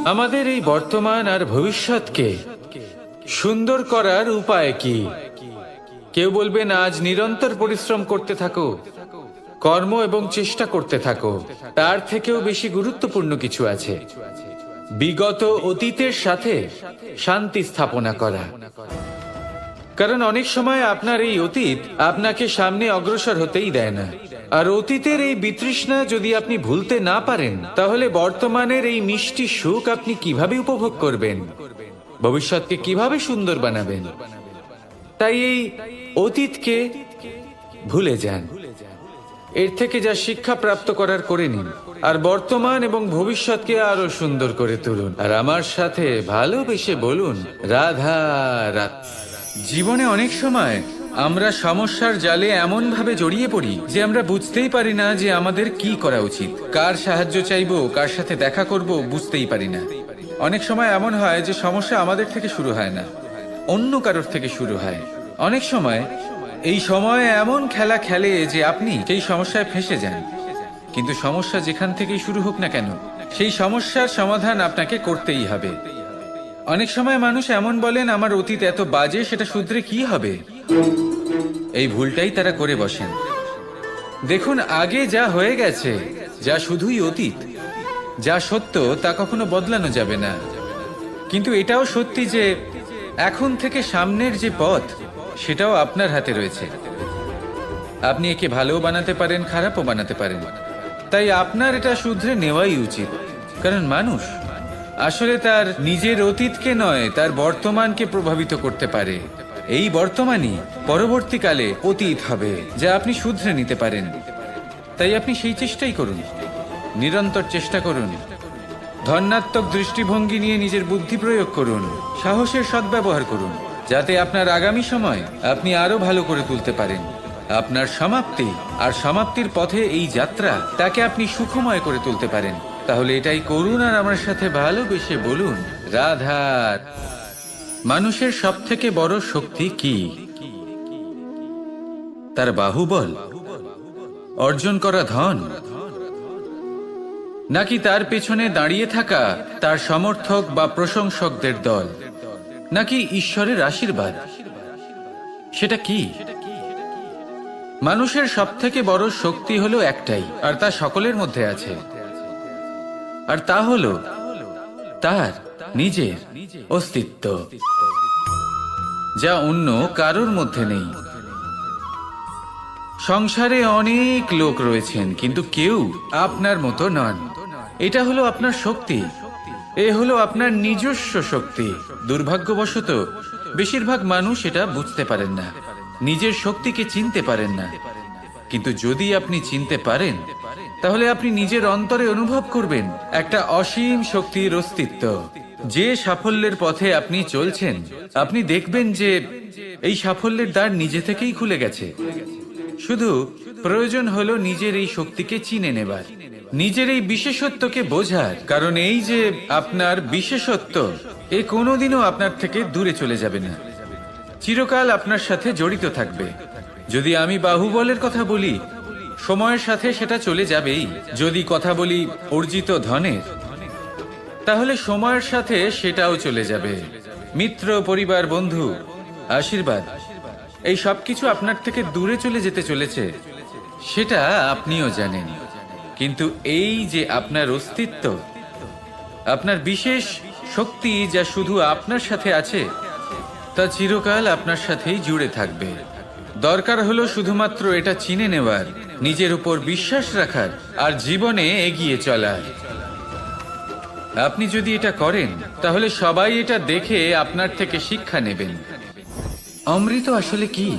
আমাদের এই বর্তমান আর ভবিষ্যৎকে সুন্দর করার উপায় কি? কেউ বলবেন আজ নিরন্তর পরিশ্রম করতে থাকো, কর্ম এবং চেষ্টা করতে থাকো। তার থেকেও বেশি গুরুত্বপূর্ণ কিছু আছে, বিগত অতীতের সাথে শান্তি স্থাপনা করা। কারণ অনেক সময় আপনার এই অতীত আপনাকে সামনে অগ্রসর হতেই দেয় না। আর অতীতের এই বিতৃষ্ণা যদি আপনি ভুলতে না পারেন, তাহলে বর্তমানের এই মিষ্টি সুখ আপনি কিভাবে উপভোগ করবেন, ভবিষ্যৎকে কিভাবে সুন্দর বানাবেন? তাই এই অতীতকে ভুলে যান, এর থেকে যা শিক্ষা প্রাপ্ত করার করে নিন, আর বর্তমান এবং ভবিষ্যৎকে আরো সুন্দর করে তুলুন। আর আমার সাথে ভালোবেসে বলুন, রাধা রাধা। জীবনে অনেক সময় আমরা সমস্যার জালে এমন ভাবে জড়িয়ে পড়ি যে আমরা বুঝতেই পারি না যে আমাদের কি করা উচিত, কার সাহায্য চাইবো, কার সাথে দেখা করব, বুঝতেই পারি না। অনেক সময় এমন হয় যে সমস্যা আমাদের থেকে শুরু হয় না, অন্য কারোর থেকে শুরু হয়। অনেক সময় এই সময় এমন খেলা খেলে যে আপনি সেই সমস্যায় ফেঁসে যান। কিন্তু সমস্যা যেখান থেকেই শুরু হোক না কেন, সেই সমস্যার সমাধান আপনাকে করতেই হবে। অনেক সময় মানুষ এমন বলেন, আমার অতীত এত বাজে, সেটা শুধরে কি হবে? এই ভুলটাই তারা করে বসেন। দেখুন, আগে যা হয়ে গেছে, যা শুধুই অতীত, যা সত্য তা কখনো বদলানো যাবে না। কিন্তু এটাও সত্যি যে এখন থেকে সামনের যে পথ, সেটাও আপনার হাতে রয়েছে। আপনি একে ভালোও বানাতে পারেন, খারাপও বানাতে পারেন। তাই আপনার এটা শুধরে নেওয়াই উচিত। কারণ মানুষ আসলে তার নিজের অতীতকে নয়, তার বর্তমানকে প্রভাবিত করতে পারে। এই বর্তমানই পরবর্তীকালে অতীত হবে, যা আপনি শুধরে নিতে পারেন। তাই আপনি সেই চেষ্টাই করুন, নিরন্তর চেষ্টা করুন। ধনাত্মক দৃষ্টিভঙ্গি নিয়ে নিজের বুদ্ধি প্রয়োগ করুন, সাহসের সদ্ব্যবহার করুন, যাতে আপনার আগামী সময় আপনি আরো ভালো করে তুলতে পারেন। আপনার সমাপ্তি আর সমাপ্তির পথে এই যাত্রা, তাকে আপনি সুখময় করে তুলতে পারেন। তাহলে এটাই করুন আর আমার সাথে ভালোবেসে বলুন, রাধা। মানুষের সব থেকে বড় শক্তি কি? তার বাহুবল, অর্জন করা ধন, নাকি তার পেছনে দাঁড়িয়ে থাকা তার সমর্থক বা প্রশংসকদের দল, নাকি ঈশ্বরের আশীর্বাদ? সেটা কি? মানুষের সব থেকে বড় শক্তি হলো একটাই, আর তা সকলের মধ্যে আছে। আর তা হলো তার নিজের অস্তিত্ব, যা অন্য কারোর মধ্যে নেই। সংসারে অনেক লোক রয়েছেন, কিন্তু কেউ আপনার মতো নন। এটা হলো আপনার শক্তি, এ হলো আপনার নিজস্ব শক্তি। দুর্ভাগ্যবশত বেশিরভাগ মানুষ এটা বুঝতে পারেন না, নিজের শক্তিকে চিনতে পারেন না। কিন্তু যদি আপনি চিনতে পারেন, তাহলে আপনি নিজের অন্তরে অনুভব করবেন একটা অসীম শক্তির অস্তিত্ব। যে সাফল্যের পথে আপনি চলছেন, আপনি দেখবেন যে এই সাফল্যের দ্বার নিজে থেকেই খুলে গেছে। শুধু প্রয়োজন হলো নিজের এই শক্তিকে চিনে নেবার, নিজের এই বিশেষত্বকে বোঝার। কারণ এই যে আপনার বিশেষত্ব, এ কোনোদিনও আপনার থেকে দূরে চলে যাবে না, চিরকাল আপনার সাথে জড়িত থাকবে। যদি আমি বাহুবলের কথা বলি, সময়ের সাথে সেটা চলে যাবেই। যদি কথা বলি অর্জিত ধনের, তাহলে সময়ের সাথে সেটাও চলে যাবে। মিত্র, পরিবার, বন্ধু, আশীর্বাদ, এই সবকিছু আপনার থেকে দূরে চলে যেতে চলেছে, সেটা আপনিও জানেন। কিন্তু এই যে আপনার অস্তিত্ব, আপনার বিশেষ শক্তি, যা শুধু আপনার সাথে আছে, তা চিরকাল আপনার সাথেই জুড়ে থাকবে। দরকার হলো শুধুমাত্র এটা চিনে নেওয়ার, নিজের উপর বিশ্বাস রাখার, আর জীবনে এগিয়ে চলার। আপনি যদি এটা করেন, তাহলে সবাই এটা দেখে আপনার থেকে শিক্ষা নেবেন। অমৃত আসলে কি?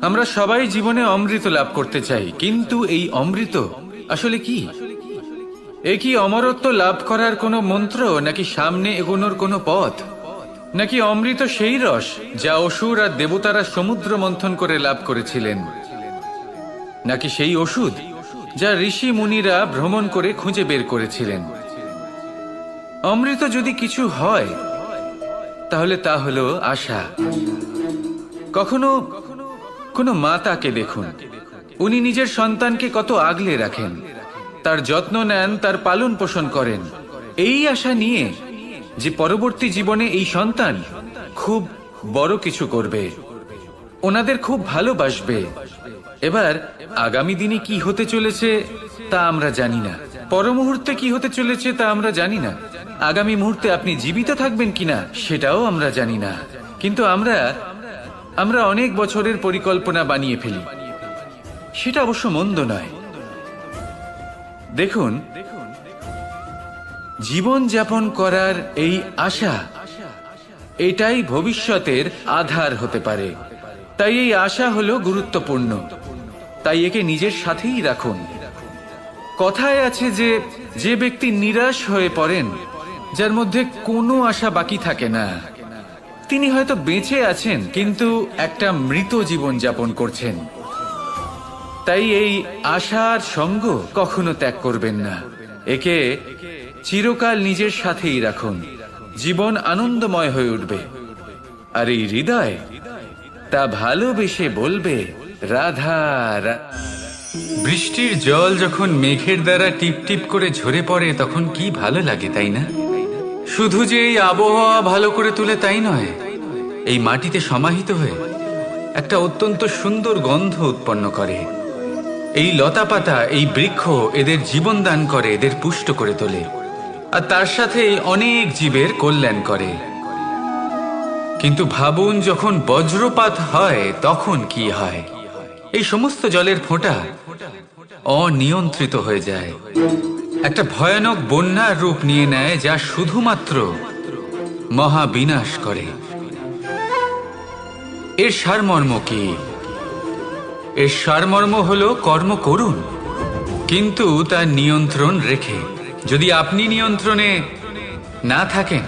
আমরা সবাই জীবনে অমৃত লাভ করতে চাই, কিন্তু এই অমৃত আসলে কি? এ কি অমরত্ব লাভ করার কোনো মন্ত্র, নাকি সামনে এগোনোর কোনো পথ? নাকি অমৃত সেই রস যা অসুর আর দেবতারা সমুদ্র মন্থন করে লাভ করেছিলেন? নাকি সেই ওষুধ যা ঋষি মুনিরা ভ্রমণ করে খুঁজে বের করেছিলেন? অমৃত যদি কিছু হয়, তাহলে তা হলো আশা। কখনো কোনো মাতাকে দেখুন, উনি নিজের সন্তানকে কত আগলে রাখেন, তার যত্ন নেন, তার পালন পোষণ করেন। এই আশা নিয়ে যে পরবর্তী জীবনে এই সন্তান খুব বড় কিছু করবে, ওনাদের খুব ভালোবাসবে। এবার আগামী দিনে কি হতে চলেছে তা আমরা জানি না, পর মুহূর্তে কি হতে চলেছে তা আমরা জানি না, আগামী মুহূর্তে আপনি জীবিত থাকবেন কিনা সেটাও আমরা জানি না। কিন্তু আমরা অনেক বছরের পরিকল্পনা বানিয়ে ফেলি, সেটা অবশ্য মন্দ নয়। দেখুন, জীবন যাপন করার এই আশা, এটাই ভবিষ্যতের আধার হতে পারে। তাই এই আশা হলো গুরুত্বপূর্ণ, তাই একে নিজের সাথেই রাখুন। কথায় আছে যে ব্যক্তি নিরাশ হয়ে পড়েন, যার মধ্যে কোনো আশা বাকি থাকে না, তিনি হয়তো বেঁচে আছেন কিন্তু একটা মৃত জীবন যাপন করছেন। তাই এই আশার সঙ্গ কখনো ত্যাগ করবেন না, একে চিরকাল নিজের সাথেই রাখুন। জীবন আনন্দময় হয়ে উঠবে, আর এই হৃদয় তা ভালোবেসে বলবে রাধা। বৃষ্টির জল যখন মেঘের দ্বারা টিপ টিপ করে ঝরে পড়ে তখন কি ভালো লাগে, তাই না? শুধু যে এই আবহাওয়া ভালো করে তুলে তাই নয়, এই মাটিতে সমাহিত হয়ে একটা অত্যন্ত সুন্দর গন্ধ উৎপন্ন করে। এই লতা পাতা, এই বৃক্ষ এদের জীবন দান করে, এদের পুষ্ট করে তোলে, আর তার সাথে অনেক জীবের কল্যাণ করে। কিন্তু ভাবুন, যখন বজ্রপাত হয় তখন কি হয়? এই সমস্ত জলের ফোঁটা অনিয়ন্ত্রিত হয়ে যায়, একটা ভয়ানক বন্যার রূপ নিয়ে নেয়, যা শুধুমাত্র মহাবিনাশ করে। এর সারমর্ম কি? এর সারমর্ম হলো কর্ম করুন, কিন্তু তার নিয়ন্ত্রণ রেখে। যদি আপনি নিয়ন্ত্রণে না থাকেন,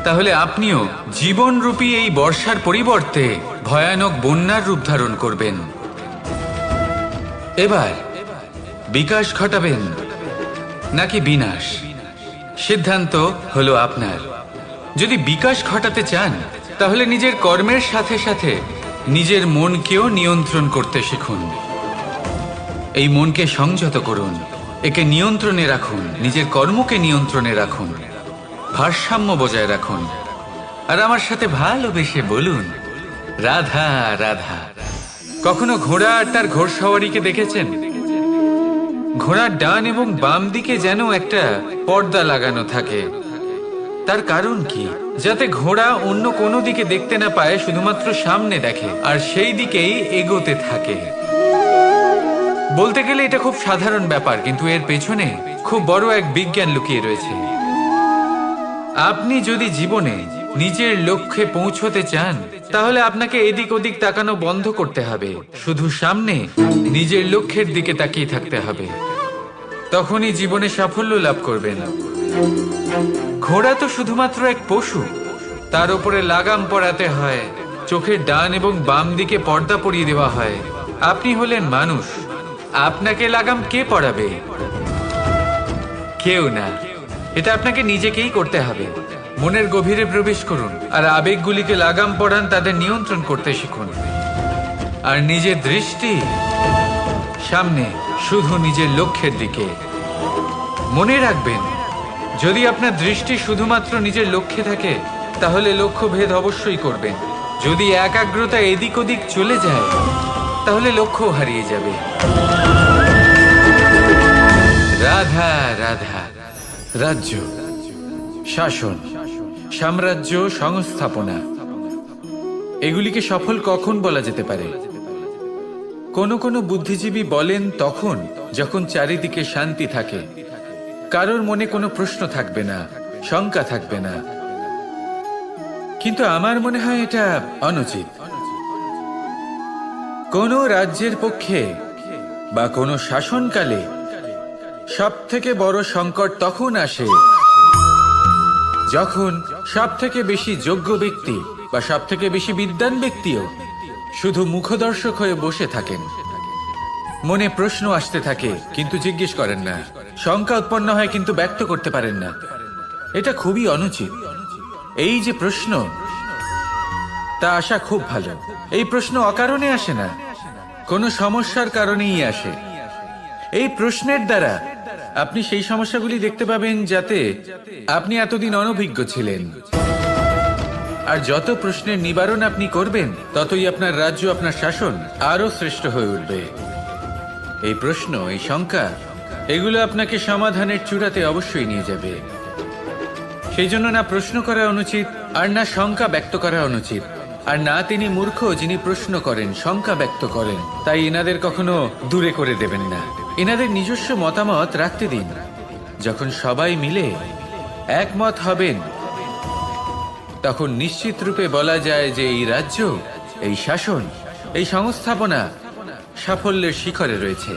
তাহলে আপনিও জীবনরূপী এই বর্ষার পরিবর্তে ভয়ানক বন্যার রূপ ধারণ করবেন। এবার বিকাশ ঘটাবেন নাকি বিনাশ, সিদ্ধান্ত হলো আপনার। যদি বিকাশ ঘটাতে চান, তাহলে নিজের কর্মের সাথে সাথে নিজের মনকেও নিয়ন্ত্রণ করতে শিখুন। এই মনকে সংযত করুন, একে নিয়ন্ত্রণে রাখুন, নিজের কর্মকে নিয়ন্ত্রণে রাখুন, ভারসাম্য বজায় রাখুন, আর আমার সাথে ভালোবেসে বলুন রাধা রাধা। কখনো ঘোড়া আর তার ঘোড়সওয়ারিকে দেখেছেন? ঘোড়ার ডান এবং বাম দিকে যেন একটা পর্দা লাগানো থাকে। তার কারণ কি? যাতে ঘোড়া অন্য কোনো দিকে দেখতে না পায়, শুধুমাত্র সামনে দেখে আর সেই দিকেই এগোতে থাকে। বলতে গেলে এটা খুব সাধারণ ব্যাপার, কিন্তু এর পেছনে খুব বড় এক বিজ্ঞান লুকিয়ে রয়েছে। আপনি যদি জীবনে নিজের লক্ষ্যে পৌঁছতে চান, তাহলে আপনাকে এদিক ওদিক তাকানো বন্ধ করতে হবে, শুধু সামনে নিজের লক্ষ্যের দিকে তাকিয়ে থাকতে হবে। তখনই জীবনে সাফল্য লাভ করবেন। ঘোড়া তো শুধুমাত্র এক পশু, তার উপরে লাগাম পরাতে হয়, চোখের ডান এবং বাম দিকে পর্দা পরিয়ে দেওয়া হয়। আপনি হলেন মানুষ, আপনাকে লাগাম কে পরাবে? কেউ না, এটা আপনাকে নিজেকেই করতে হবে। মনের গভীরে প্রবেশ করুন আর আবেগগুলিকে লাগাম পরান, তাদের নিয়ন্ত্রণ করতে শিখুন। আর নিজের দৃষ্টি সামনে, শুধু নিজের লক্ষ্যের দিকে। মনে রাখবেন, যদি আপনার দৃষ্টি শুধুমাত্র নিজের লক্ষ্যে থাকে, তাহলে লক্ষ্যভেদ অবশ্যই করবেন। যদি একাগ্রতা এদিক ওদিক চলে যায়, তাহলে লক্ষ্য হারিয়ে যাবে। রাধা রাধা। রাজ্য, শাসন, সাম্রাজ্য, সংস্থাপনা, এগুলিকে সফল কখন বলা যেতে পারে? কোনো বুদ্ধিজীবী বলেন তখন যখন চারিদিকে শান্তি থাকে, কারোর মনে কোনো প্রশ্ন থাকবে না, শঙ্কা থাকবে না। কিন্তু আমার মনে হয় এটা অনুচিত। কোনো রাজ্যের পক্ষে বা কোনো শাসনকালে সবথেকে বড় সংকট তখন আসে যখন সবথেকে বেশি যোগ্য ব্যক্তি বা সবথেকে বেশি বিদ্বান ব্যক্তিও শুধু মুখদর্শক হয়ে বসে থাকেন। মনে প্রশ্ন আসতে থাকে কিন্তু জিজ্ঞেস করেন না, শঙ্কা উৎপন্ন হয় কিন্তু ব্যক্ত করতে পারেন না। এটা খুবই অনুচিত। এই যে প্রশ্ন, তা আসা খুব ভালো। এই প্রশ্ন অকারণে আসে না, কোনো সমস্যার কারণেই আসে। এই প্রশ্নের দ্বারা আপনি সেই সমস্যাগুলি দেখতে পাবেন যাতে আপনি এতদিন অনভিজ্ঞ ছিলেন। আর যত প্রশ্নের নিবারণ আপনি করবেন, ততই আপনার রাজ্য, আপনার শাসন আরো শ্রেষ্ঠ হয়ে উঠবে। এই প্রশ্ন, এই শঙ্কা, এগুলো আপনাকে সমাধানের চূড়াতে অবশ্যই নিয়ে যাবে। সেই জন্য না প্রশ্ন করা অনুচিত, আর না শঙ্কা ব্যক্ত করা অনুচিত, আর না তিনি মূর্খ যিনি প্রশ্ন করেন, শঙ্কা ব্যক্ত করেন। তাই এনাদের কখনো দূরে করে দেবেন না, এনাদের নিজস্ব মতামত রাখতে দিন। যখন সবাই মিলে একমত হবেন, তখন নিশ্চিত রূপে বলা যায় যে এই রাজ্য, এই শাসন, এই সংস্থাপনা সাফল্যের শিখরে রয়েছে।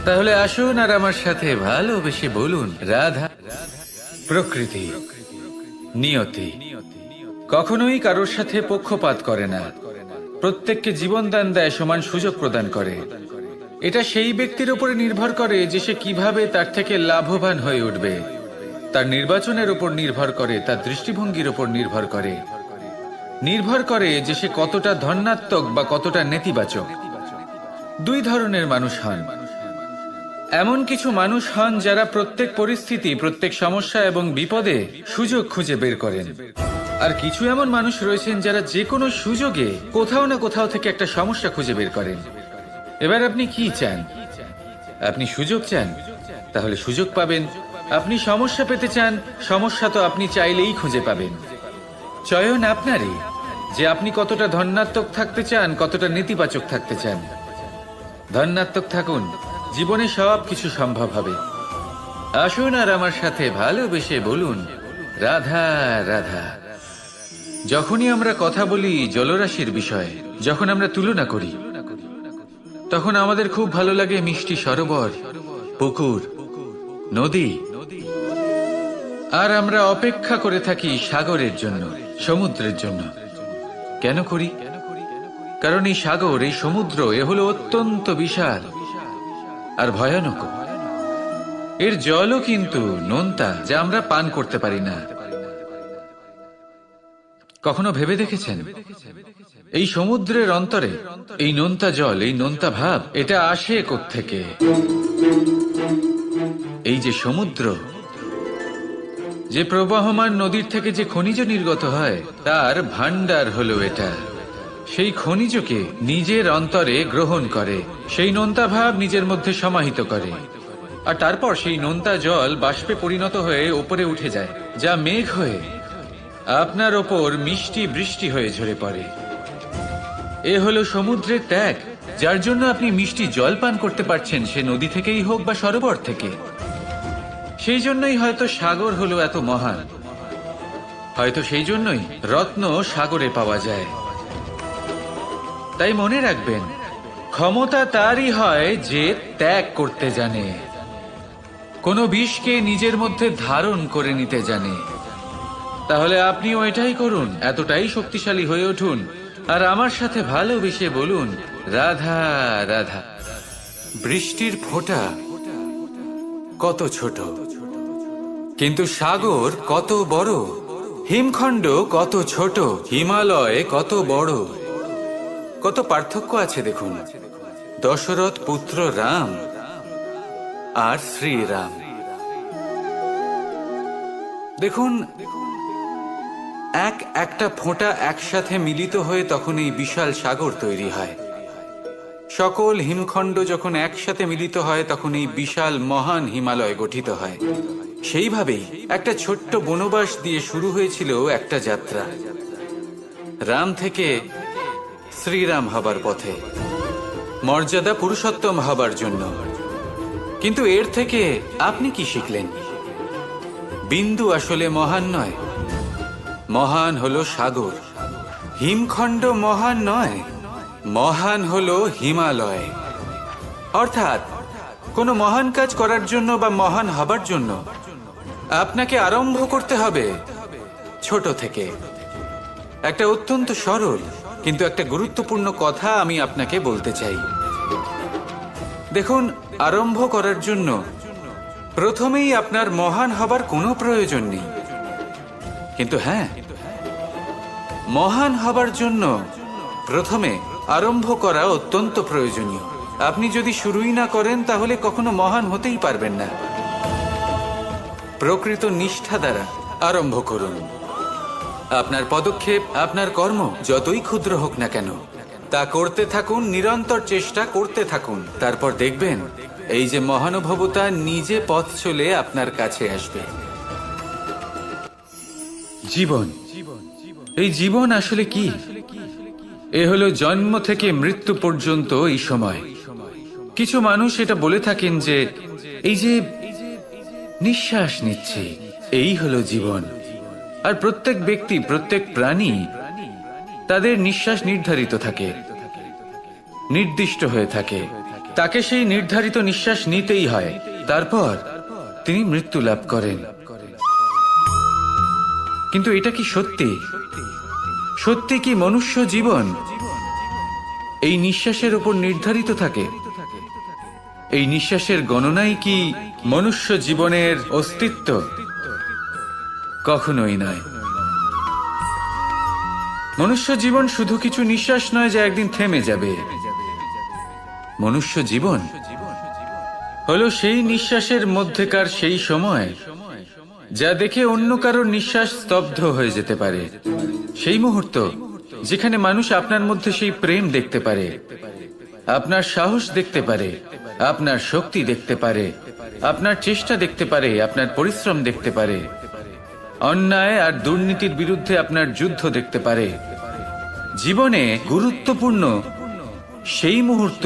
তাহলে আসুন আর আমার সাথে ভালোবেসে বলুন, রাধা। প্রকৃতি, নিয়তি কখনোই কারোর সাথে পক্ষপাত করে না, প্রত্যেককে জীবন দান দেয়, সমান সুযোগ প্রদান করে। এটা সেই ব্যক্তির উপরে নির্ভর করে যে সে কিভাবে তার থেকে লাভবান হয়ে উঠবে। তার নির্বাচনের উপর নির্ভর করে, তার দৃষ্টিভঙ্গির উপর নির্ভর করে যে সে কতটা ধনাত্মক বা কতটা নেতিবাচক। দুই ধরনের মানুষ হন। এমন কিছু মানুষ হন যারা প্রত্যেক পরিস্থিতি, প্রত্যেক সমস্যা এবং বিপদে সুযোগ খুঁজে বের করেন। আর কিছু এমন মানুষ রয়েছেন যারা যে কোনো সুযোগে কোথাও না কোথাও থেকে একটা সমস্যা খুঁজে বের করেন। এবার আপনি কি চান? আপনি সুযোগ চান, তাহলে সুযোগ পাবেন। আপনি সমস্যা পেতে চান, সমস্যা তো আপনি চাইলেই খুঁজে পাবেন। চয়ন আপনারই, যে আপনি কতটা ধনাত্মক থাকতে চান, কতটা নেতিবাচক থাকতে চান। ধনাত্মক থাকুন, জীবনে সব কিছু সম্ভব হবে। আসুন আর আমার সাথে ভালোবেসে বলুন, রাধা রাধা। যখনই আমরা কথা বলি জলরাশির বিষয়ে, যখন আমরা তুলনা করি, তখন আমাদের খুব ভালো লাগে মিষ্টি সরোবর, পুকুর, নদী। আর আমরা অপেক্ষা করে থাকি সাগরের জন্য, সমুদ্রের জন্য। কেন করি? কারণ এই সাগর, এই সমুদ্র, এ হলো অত্যন্ত বিশাল আর ভয়ানক। এর জলও কিন্তু নোনতা, যা আমরা পান করতে পারি না। কখনো ভেবে দেখেছেন এই সমুদ্রের অন্তরে এই নোনতা জল, এই নোনতা ভাব, এটা আসে কোত্থেকে? এই যে সমুদ্র, যে প্রবাহমান নদীর থেকে যে খনিজ নির্গত হয়, তার ভান্ডার হলো এটা। সেই খনিজকে নিজের অন্তরে গ্রহণ করে, সেই নোনতা ভাব নিজের মধ্যে সমাহিত করে, আর তারপর সেই নোনতা জল বাষ্পে পরিণত হয়ে ওপরে উঠে যায়, যা মেঘ হয়ে আপনার ওপর মিষ্টি বৃষ্টি হয়ে ঝরে পড়ে। এ হলো সমুদ্রের ত্যাগ, যার জন্য আপনি মিষ্টি জল পান করতে পারছেন, সে নদী থেকেই হোক বা সরোবর থেকে। সেই জন্যই হয়তো সাগর হলো এত মহান, হয়তো সেই জন্যই রত্ন সাগরে পাওয়া যায়। তাই মনে রাখবেন, ক্ষমতা তারই হয় যে ত্যাগ করতে জানে, কোনো বিষকে নিজের মধ্যে ধারণ করে নিতে জানে। তাহলে আপনিও এটাই করুন, এতটাই শক্তিশালী হয়ে উঠুন, আর আমার সাথে ভালোবেসে বলুন, রাধা রাধা। বৃষ্টির ফোঁটা কত ছোট, কিন্তু সাগর কত বড়, হিমখণ্ড কত ছোট, হিমালয় কত বড়। কত পার্থক্য আছে দেখুন। দশরথ পুত্র রাম আর শ্রীরাম, দেখুন একটা ফোঁটা একসাথে মিলিত হয়ে তখন এই বিশাল সাগর তৈরি হয়। সকল হিমখণ্ড যখন একসাথে মিলিত হয়, তখন এই বিশাল মহান হিমালয় গঠিত হয়। সেইভাবেই একটা ছোট্ট বনবাস দিয়ে শুরু হয়েছিল একটা যাত্রা, রাম থেকে শ্রীরাম হবার পথে, মর্যাদা পুরুষোত্তম হবার জন্য। কিন্তু এর থেকে আপনি কি শিখলেন? বিন্দু আসলে মহান নয়, মহান হলো সাগর। হিমখণ্ড মহান নয়, মহান হলো হিমালয়। অর্থাৎ কোনো মহান কাজ করার জন্য বা মহান হবার জন্য আপনাকে আরম্ভ করতে হবে ছোট থেকে। একটা অত্যন্ত সরল কিন্তু একটা গুরুত্বপূর্ণ কথা আমি আপনাকে বলতে চাই। দেখুন, আরম্ভ করার জন্য প্রথমেই আপনার মহান হবার কোনো প্রয়োজন নেই, কিন্তু হ্যাঁ, মহান হবার জন্য প্রথমে আরম্ভ করা অত্যন্ত প্রয়োজনীয়। আপনি যদি শুরুই না করেন তাহলে কখনো মহান হতেই পারবেন না। প্রকৃত নিষ্ঠা দ্বারা আরম্ভ করুন। আপনার পদক্ষেপ, আপনার কর্ম যতই ক্ষুদ্র হোক না কেন, তা করতে থাকুন, নিরন্তর চেষ্টা করতে থাকুন। তারপর দেখবেন এই যে মহানুভবতা নিজে পথ চলে আপনার কাছে আসবে। জীবন, এই জীবন আসলে কি? এ হলো জন্ম থেকে মৃত্যু পর্যন্ত এই সময়। কিছু মানুষ এটা বলে থাকেন যে এই যে নিঃশ্বাস নিচ্ছে এই হলো জীবন। আর প্রত্যেক ব্যক্তি, প্রত্যেক প্রাণী, তাদের নিঃশ্বাস নির্ধারিত থাকে, নির্দিষ্ট হয়ে থাকে। তাকে সেই নির্ধারিত নিঃশ্বাস নিতেই হয়। তারপর তিনি মৃত্যু লাভ করেন। কিন্তু এটা কি সত্যি? সত্যি কি মনুষ্য জীবন এই নিঃশ্বাসের উপর নির্ধারিত থাকে? এই নিঃশ্বাসের গণনাই কি মনুষ্য জীবনের অস্তিত্ব? কখনোই নয়। মনুষ্য জীবন শুধু কিছু নিঃশ্বাস নয় যা একদিন থেমে যাবে। মনুষ্য জীবন হলো সেই নিঃশ্বাসের মধ্যেকার সেই সময় যা দেখে অন্য কারোর নিঃশ্বাস স্তব্ধ হয়ে যেতে পারে। সেই মুহূর্ত যেখানে মানুষ আপনার মধ্যে সেই প্রেম দেখতে পারে, আপনার সাহস দেখতে পারে, আপনার শক্তি দেখতে পারে, আপনার চেষ্টা দেখতে পারে, আপনার পরিশ্রম দেখতে পারে, অন্যায় আর দুর্নীতির বিরুদ্ধে আপনার যুদ্ধ দেখতে পারে। জীবনে গুরুত্বপূর্ণ সেই মুহূর্ত,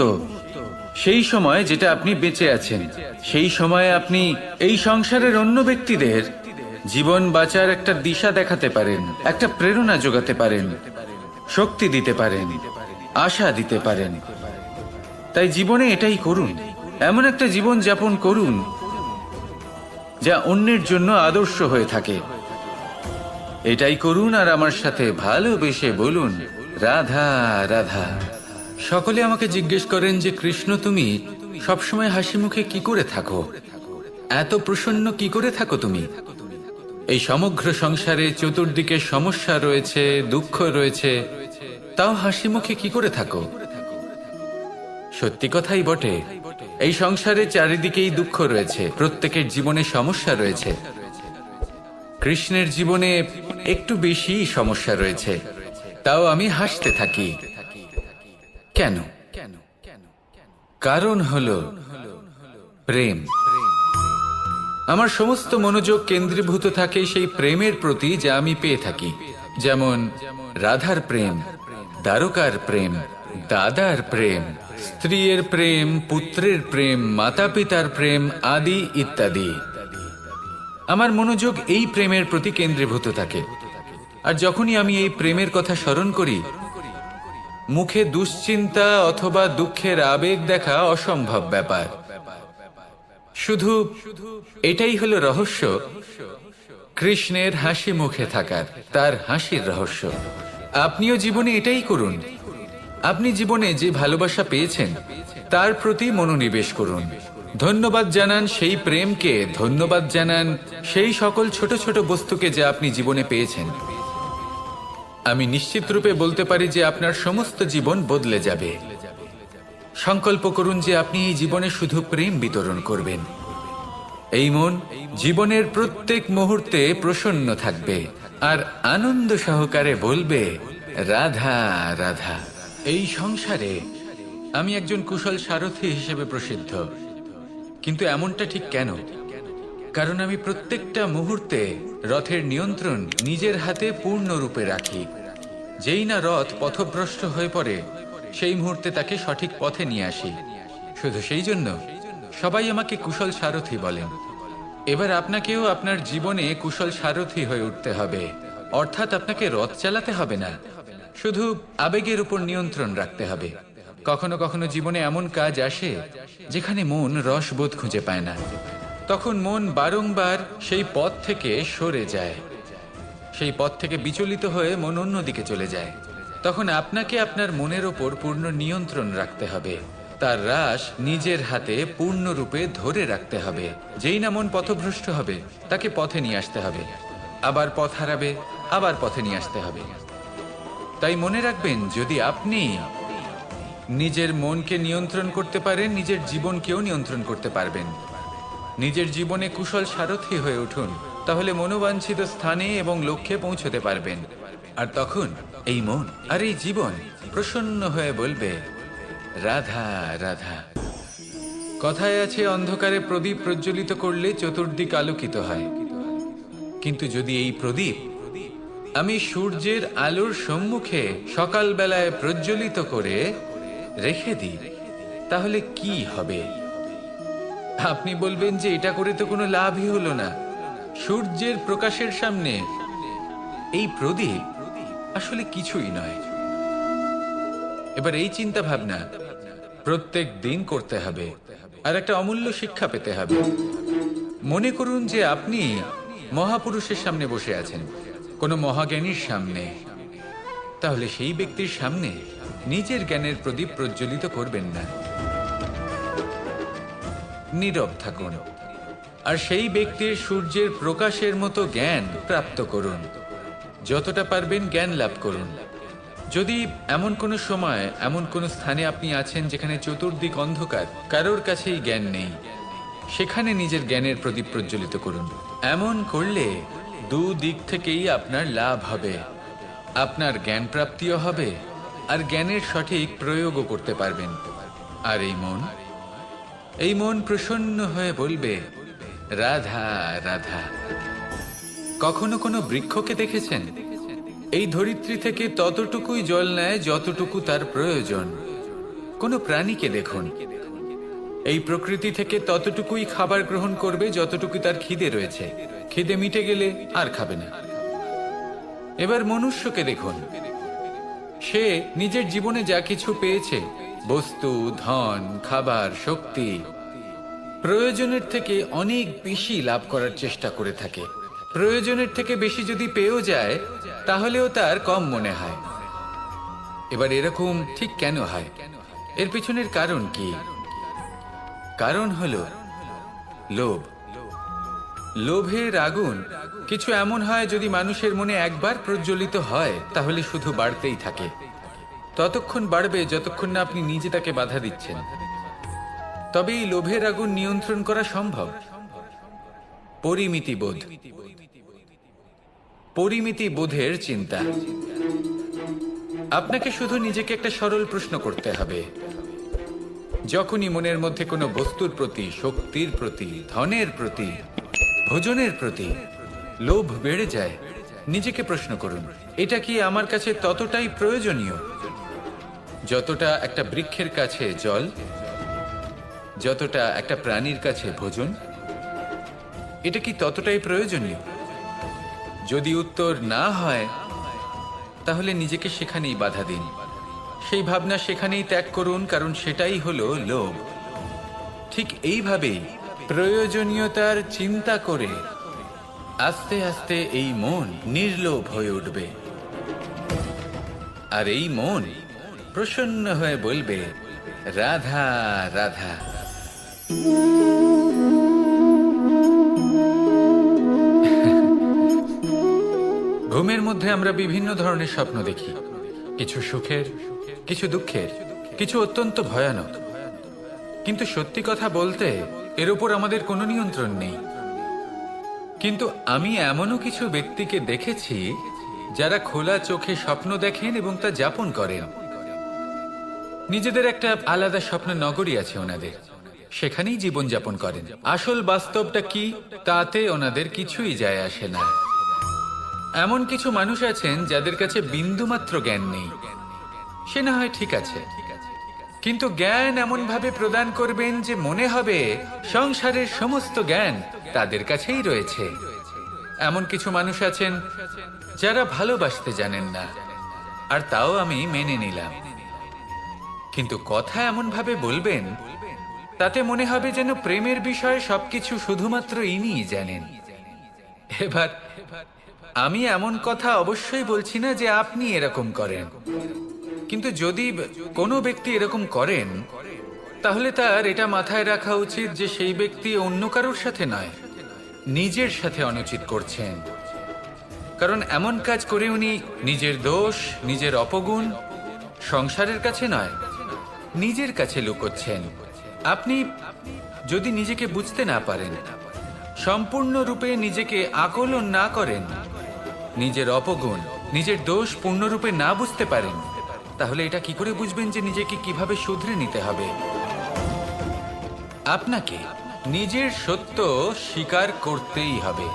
সেই সময় যেটা আপনি বেঁচে আছেন। সেই সময়ে আপনি এই সংসারের অন্য ব্যক্তিদের জীবন বাঁচার একটা দিশা দেখাতে পারেন, একটা প্রেরণা যোগাতে পারেন, শক্তি দিতে পারেন, আশা দিতে পারেন। তাই জীবনে এটাই করুন। এমন একটা জীবন যাপন করুন যা অন্যের জন্য আদর্শ হয়ে থাকে। এটাই করুন আর আমার সাথে ভালোবেসে বলুন, রাধা রাধা। সকলে আমাকে জিজ্ঞেস করেন যে কৃষ্ণ, তুমি সবসময় হাসি মুখে কি করে থাকো? এত প্রসন্ন কি করে থাকো তুমি? এই সমগ্র সংসারে চতুর্দিকে সমস্যা রয়েছে, দুঃখ রয়েছে, তাও হাসি মুখে কি করে থাকো? সত্যি কথাই বটে, এই সংসারে চারিদিকেই দুঃখ রয়েছে, প্রত্যেকের জীবনে সমস্যা রয়েছে। কৃষ্ণের জীবনে একটু বেশি সমস্যা রয়েছে, তাও আমি হাসতে থাকি। কেন? কারণ হলো প্রেম। আমার সমস্ত মনোযোগ কেন্দ্রীভূত থাকে সেই প্রেমের প্রতি যা আমি পেয়ে থাকি। যেমন রাধার প্রেম, দ্বারকার প্রেম, দাদার প্রেম, স্ত্রীর প্রেম, পুত্রের প্রেম, মাতা পিতার প্রেম আদি ইত্যাদি। আমার মনোযোগ এই প্রেমের প্রতি কেন্দ্রীভূত থাকে। আর যখনই আমি এই প্রেমের কথা স্মরণ করি, মুখে দুশ্চিন্তা অথবা দুঃখের আবেগ দেখা অসম্ভব ব্যাপার। শুধু এটাই হলো রহস্য কৃষ্ণের হাসি মুখে থাকার, তার হাসির রহস্য। আপনিও জীবনে এটাই করুন। আপনি জীবনে যে ভালোবাসা পেয়েছেন তার প্রতি মনোনিবেশ করুন। ধন্যবাদ জানান সেই প্রেমকে, ধন্যবাদ জানান সেই সকল ছোট ছোট বস্তুকে যা আপনি জীবনে পেয়েছেন। আমি নিশ্চিত রূপে বলতে পারি যে আপনার সমস্ত জীবন বদলে যাবে। সংকল্প করুন যে আপনি এই জীবনে শুধু প্রেম বিতরণ করবেন। এই মন জীবনের প্রত্যেক মুহূর্তে প্রসন্ন থাকবে আর আনন্দ সহকারে বলবে, রাধা রাধা। এই সংসারে আমি একজন কুশল সারথি হিসেবে প্রসিদ্ধ। কিন্তু এমনটা ঠিক কেন? কারণ আমি প্রত্যেকটা মুহূর্তে রথের নিয়ন্ত্রণ নিজের হাতে পূর্ণরূপে রাখি। যেই না রথ পথভ্রষ্ট হয়ে পড়ে, সেই মুহূর্তে তাকে সঠিক পথে নিয়ে আসি। শুধু সেই জন্য সবাই আমাকে কুশল সারথি বলেন। এবার আপনাকেও আপনার জীবনে কুশল সারথি হয়ে উঠতে হবে। অর্থাৎ আপনাকে রথ চালাতে হবে না, শুধু আবেগের উপর নিয়ন্ত্রণ রাখতে হবে। কখনো কখনো জীবনে এমন কাজ আসে যেখানে মন রসবোধ খুঁজে পায় না। তখন মন বারংবার সেই পথ থেকে সরে যায়, সেই পথ থেকে বিচলিত হয়ে মন অন্যদিকে চলে যায়। তখন আপনাকে আপনার মনের ওপর পূর্ণ নিয়ন্ত্রণ রাখতে হবে, তার রাশ নিজের হাতে পূর্ণরূপে ধরে রাখতে হবে। যেই না মন পথভ্রষ্ট হবে, তাকে পথে নিয়ে আসতে হবে, আবার পথ হারাবে, আবার পথে নিয়ে আসতে হবে। তাই মনে রাখবেন, যদি আপনি নিজের মনকে নিয়ন্ত্রণ করতে পারেন, নিজের জীবনকেও নিয়ন্ত্রণ করতে পারবেন। নিজের জীবনে কুশল সারথি হয়ে উঠুন, তাহলে মনোবাঞ্ছিত স্থানে এবং লক্ষ্যে পৌঁছতে পারবেন। আর তখন এই মন আর এই জীবন প্রসন্ন হয়ে বলবে, রাধা রাধা। কথায় আছে, অন্ধকারে প্রদীপ প্রজ্বলিত করলে চতুর্দিক আলোকিত হয়। কিন্তু যদি এই প্রদীপ আমি সূর্যের আলোর সম্মুখে সকালবেলায় প্রজ্বলিত করে রেখে দিই, তাহলে কি হবে? আপনি বলবেন যে এটা করে তো কোনো লাভই হলো না। সূর্যের প্রকাশের সামনে এই প্রদীপ আসলে কিছুই নয়। এবার এই চিন্তা ভাবনা প্রত্যেক দিন করতে হবে, আর একটা অমূল্য শিক্ষা পেতে হবে। মনে করুন যে আপনি মহাপুরুষের সামনে বসে আছেন, কোনো মহাজ্ঞানীর সামনে। তাহলে সেই ব্যক্তির সামনে নিজের জ্ঞানের প্রদীপ প্রজ্বলিত করবেন না, নীরব থাকুন, আর সেই ব্যক্তির সূর্যের প্রকাশের মতো জ্ঞান প্রাপ্ত করুন। যতটা পারবেন জ্ঞান লাভ করুন। যদি এমন কোনো সময়, এমন কোনো স্থানে আপনি আছেন যেখানে চতুর্দিক অন্ধকার, কারোর কাছেই জ্ঞান নেই, সেখানে নিজের জ্ঞানের প্রদীপ প্রজ্বলিত করুন। এমন করলে দুদিক থেকেই আপনার লাভ হবে। আপনার জ্ঞান প্রাপ্তিও হবে, আর জ্ঞানের সঠিক প্রয়োগও করতে পারবেন। আর এই মন প্রসন্ন হয়ে বলবে, রাধা রাধা। কখনো কোনো বৃক্ষকে দেখেছেন? এই ধরিত্রী থেকে ততটুকুই জল নেয় যতটুকু তার প্রয়োজন। কোনো প্রাণীকে দেখুন, এই প্রকৃতি থেকে ততটুকুই খাবার গ্রহণ করবে যতটুকু তার খিদে রয়েছে। খিদে মিটে গেলে আর খাবে না। এবার মনুষ্যকে দেখুন, সে নিজের জীবনে যা কিছু পেয়েছে, বস্তু, ধন, খাবার, শক্তি, প্রয়োজনের থেকে অনেক বেশি লাভ করার চেষ্টা করে থাকে। প্রয়োজনের থেকে বেশি যদি পেয়েও যায়, তাহলেও তার কম মনে হয়। এবার এরকম ঠিক কেন হয়? এর পিছনের কারণ কি? কারণ হলো লোভ। লোভের আগুন কিছু এমন হয়, যদি মানুষের মনে একবার প্রজ্বলিত হয় তাহলে শুধু বাড়তেই থাকে। ততক্ষণ বাড়বে যতক্ষণ না আপনি নিজে তাকে বাধা দিচ্ছেন। তবে এই লোভের আগুন নিয়ন্ত্রণ করা সম্ভব। পরিমিতিবোধ, পরিমিতিবোধের চিন্তা। আপনাকে শুধু নিজেকে একটা সরল প্রশ্ন করতে হবে। যখনই মনের মধ্যে কোনো বস্তুর প্রতি, শক্তির প্রতি, ধনের প্রতি, ভোজনের প্রতি লোভ বেড়ে যায়, নিজেকে প্রশ্ন করুন, এটা কি আমার কাছে ততটাই প্রয়োজনীয় যতটা একটা বৃক্ষের কাছে জল, যতটা একটা প্রাণীর কাছে ভোজন? এটা কি ততটাই প্রয়োজনীয়? যদি উত্তর না হয়, তাহলে নিজেকে সেখানেই বাধা দিন। সেই ভাবনা সেখানেই ত্যাগ করুন, কারণ সেটাই হলো লোভ। ঠিক এইভাবেই প্রয়োজনীয়তার চিন্তা করে আস্তে আস্তে এই মন নির্লোভ হয়ে উঠবে, আর এই মন প্রসন্ন হয়ে বলবে, রাধা রাধা। ঘুমের মধ্যে আমরা বিভিন্ন ধরনের স্বপ্ন দেখি, কিছু সুখের, কিছু দুঃখের, কিছু অত্যন্ত ভয়ানক। কিন্তু সত্যি কথা বলতে এর উপর আমাদের কোনো নিয়ন্ত্রণ নেই। কিন্তু আমি এমনও কিছু ব্যক্তিকে দেখেছি যারা খোলা চোখে স্বপ্ন দেখেন এবং তা যাপন করেন। নিজেদের একটা আলাদা স্বপ্ন নগরী আছে ওনাদের, সেখানেই জীবন যাপন করেন। আসল বাস্তবটা কি তাতে ওনাদের কিছুই যায় আসে না। এমন কিছু মানুষ আছেন যাদের কাছে বিন্দুমাত্র জ্ঞান নেই। সে না হয় ঠিক আছে, কিন্তু জ্ঞান এমন ভাবে প্রদান করবেন যে মনে হবে সংসারের সমস্ত জ্ঞান তাদের কাছেই রয়েছে। এমন কিছু মানুষ আছেন যারা ভালোবাসতে জানেন না, আর তাও আমি মেনে নিলাম। কিন্তু কথা এমন ভাবে বলবেন তাতে মনে হবে যেন প্রেমের বিষয়ে সবকিছু শুধুমাত্র ইনিই জানেন। এবার আমি এমন কথা অবশ্যই বলছি না যে আপনি এরকম করেন, কিন্তু যদি কোনো ব্যক্তি এরকম করেন, তাহলে তার এটা মাথায় রাখা উচিত যে সেই ব্যক্তি অন্য কারোর সাথে নয়, নিজের সাথে অনুচিত করছেন। কারণ এমন কাজ করে উনি নিজের দোষ, নিজের অপগুণ সংসারের কাছে নয়, নিজের কাছে লুকোচ্ছেন। আপনি যদি নিজেকে বুঝতে না পারেন, সম্পূর্ণরূপে নিজেকে আকলন না করেন, নিজের অপগুণ, নিজের দোষ পূর্ণরূপে না বুঝতে পারেন, তাহলে এটা কি করে বুঝবেন যে নিজেকে কিভাবে শুধরে নিতে হবে? আপনাকে নিজের সত্য স্বীকার করতেই হবে,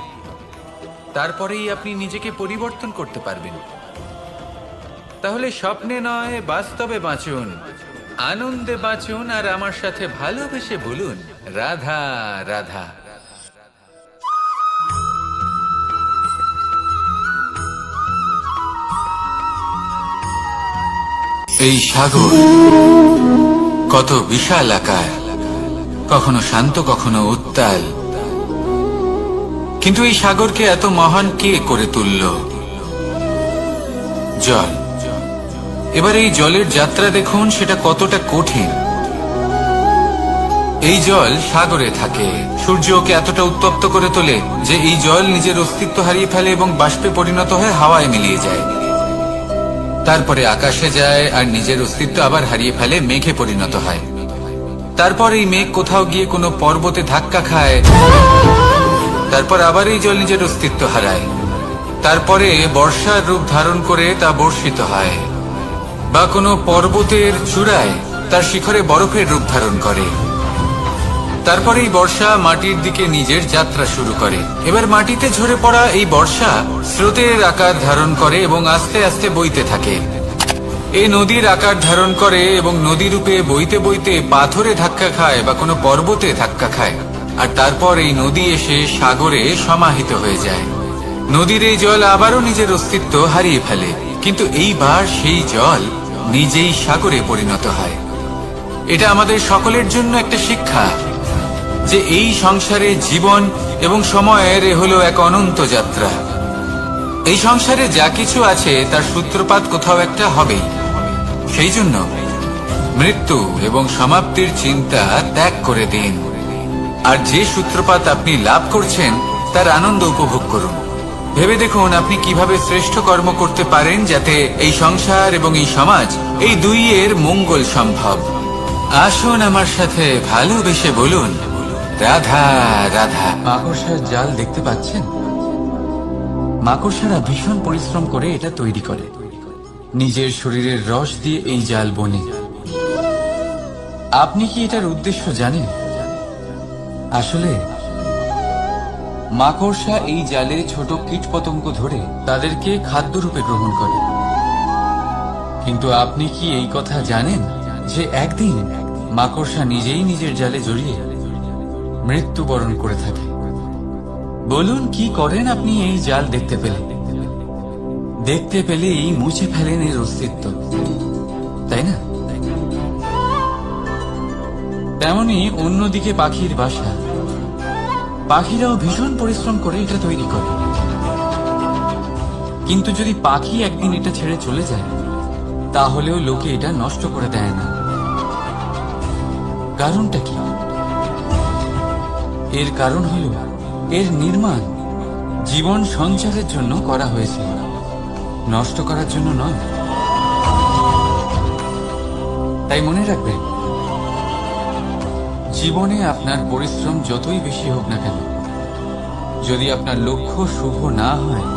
তারপরেই আপনি নিজেকে পরিবর্তন করতে পারবেন। তাহলে স্বপ্নে নয়, বাস্তবে বাঁচুন, আনন্দে বাঁচুন, আর আমার সাথে ভালোবেসে বলুন, রাধা রাধা। এই সাগর কত বিশাল আকার, কখনো শান্ত কখনো উত্তাল, কিন্তু এই সাগরকে এত মহান কে করে তুলল? জল। এবার এই জলের যাত্রা দেখুন, সেটা কতটা কঠিন। এই জল সাগরে থাকে, সূর্য ওকে এতটা উত্তপ্ত করে তোলে যে এই জল নিজের অস্তিত্ব হারিয়ে ফেলে এবং বাষ্পে পরিণত হয়ে হাওয়ায় মিলিয়ে যায়। তারপরে আকাশে যায় আর নিজের অস্তিত্ব আবার হারিয়ে ফেলে, মেঘে পরিণত হয়। তারপর এই মেঘ কোথাও গিয়ে কোনো পর্বতে ধাক্কা খায়, তারপর আবার এই জল নিজের অস্তিত্ব হারায়। তারপরে বর্ষার রূপ ধারণ করে তা বর্ষিত হয়, বা কোনো পর্বতের চূড়ায় তার শিখরে বরফের রূপ ধারণ করে। তারপরে এই বর্ষা মাটির দিকে নিজের যাত্রা শুরু করে। এবার মাটিতে ঝরে পড়া এই বর্ষা স্রোতের আকার ধারণ করে এবং আস্তে আস্তে বইতে থাকে। এই নদীর আকার ধারণ করে এবং নদী রূপে বইতে বইতে পাথরে ধাক্কা খায় বা কোনো পর্বতে ধাক্কা খায়, আর তারপর এই নদী এসে সাগরে সমাহিত হয়ে যায়। নদীর এই জল আবারও নিজের অস্তিত্ব হারিয়ে ফেলে, কিন্তু এইবার সেই জল নিজেই সাগরে পরিণত হয়। এটা আমাদের সকলের জন্য একটা শিক্ষা যে এই সংসারে জীবন এবং সময়ের হলো এক অনন্ত যাত্রা। এই সংসারে যা কিছু আছে তার সূত্রপাত কোথাও একটা হবেই। সেই জন্য মৃত্যু এবং সমাপ্তির চিন্তা ত্যাগ করে দিন, আর যে সূত্রপাত আপনি লাভ করছেন তার আনন্দ উপভোগ করুন। ভেবে দেখুন আপনি কিভাবে শ্রেষ্ঠ কর্ম করতে পারেন যাতে এই সংসার এবং এই সমাজ, এই দুইয়ের মঙ্গল সম্ভব। আসুন আমার সাথে ভালোবেসে বলুন, রাধা রাধা। মাকড়সার জাল দেখতে পাচ্ছেন? মাকড়সারা ভীষণ পরিশ্রম করে এটা তৈরি করে, নিজের শরীরের রস দিয়ে এই জাল বোনে। আপনি কি এটার উদ্দেশ্য জানেন? আসলে মাকড়সা এই জালে ছোট কীটপতঙ্গ ধরে তাদেরকে খাদ্যরূপে গ্রহণ করে। কিন্তু আপনি কি এই কথা জানেন যে একদিন মাকড়সা নিজেই নিজের জালে জড়িয়ে মৃত্যুবরণ করে থাকে? বলুন, কি করেন আপনি এই জাল দেখতে পেলে? দেখতে পেলেই মুছে ফেলেন এর অস্তিত্ব, তাই না? তেমনি অন্যদিকে পাখির বাসা, পাখিরাও ভীষণ পরিশ্রম করে এটা তৈরি করে। কিন্তু যদি পাখি একদিন এটা ছেড়ে চলে যায়, তাহলেও লোকে এটা নষ্ট করে দেয় না। কারণটা কি? এর কারণ হল এর নির্মাণ জীবন সঞ্চারের জন্য করা হয়েছে, নষ্ট করার জন্য নয়। তাই মনে রাখবেন, জীবনে আপনার পরিশ্রম যতই বেশি হোক না কেন, যদি আপনার লক্ষ্য শুভ না হয়,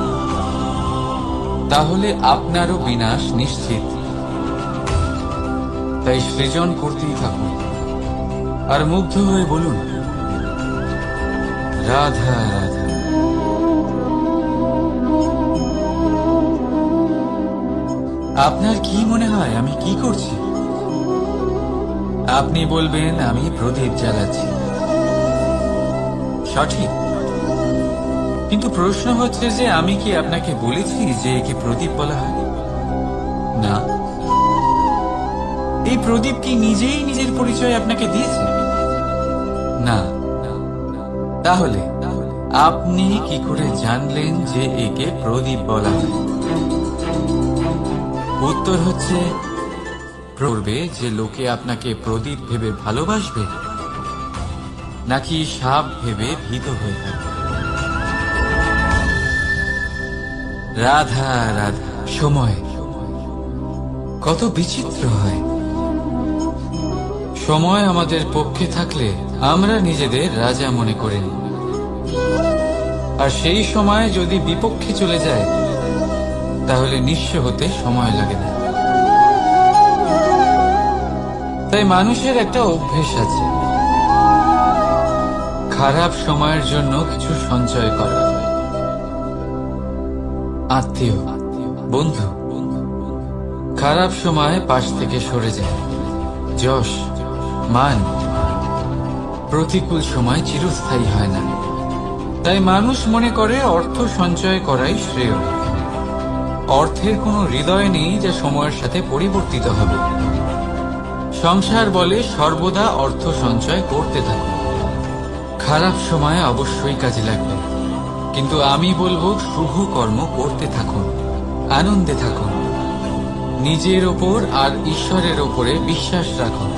তাহলে আপনারও বিনাশ নিশ্চিত। তাই সৃজন করতেই থাকুন আর মুগ্ধ হয়ে বলুন, রাধা রাধা। আপনার কি মনে হয় আমি কি করছি? আপনি বলবেন আমি প্রদীপ জ্বালাচ্ছি। সঠিক, কিন্তু প্রশ্ন হচ্ছে যে আমি কি আপনাকে বলেছি যে একে প্রদীপ বলা হয়? না। এই প্রদীপ কি নিজেই নিজের পরিচয় আপনাকে দিয়েছে? না। তাহলে আপনি কি করে জানলেন যে একে প্রদীপ বলা হয়? উত্তর হচ্ছে, করবে যে লোকে আপনাকে প্রদীপ ভেবে ভালোবাসবে, নাকি সাপ ভেবে ভীত হয়ে থাকবে। রাধা রাধা। সময় কত বিচিত্র হয়। সময় আমাদের পক্ষে থাকলে আমরা নিজেদের রাজা মনে করি, আর সেই সময় যদি বিপক্ষে চলে যায় তাহলে নিঃস্ব হতে সময় লাগে না। তাই মানুষের একটা অভ্যেস আছে, খারাপ সময়ের জন্য কিছু সঞ্চয় করা। আত্মীয়, বন্ধু খারাপ সময় পাশ থেকে সরে যায়। যশ, মান প্রতিকূল সময় চিরস্থায়ী হয় না। তাই মানুষ মনে করে অর্থ সঞ্চয় করাই শ্রেয়। অর্থের কোনো হৃদয় নেই যা সময়ের সাথে পরিবর্তিত হবে। সংসার বলে সর্বদা অর্থ সঞ্চয় করতে থাকো। খারাপ সময় অবশ্যই কাজে লাগবে, কিন্তু আমি বলবো শুভ কর্ম করতে থাকুন, আনন্দে থাকুন, নিজের ওপর আর ঈশ্বরের ওপরে বিশ্বাস রাখুন।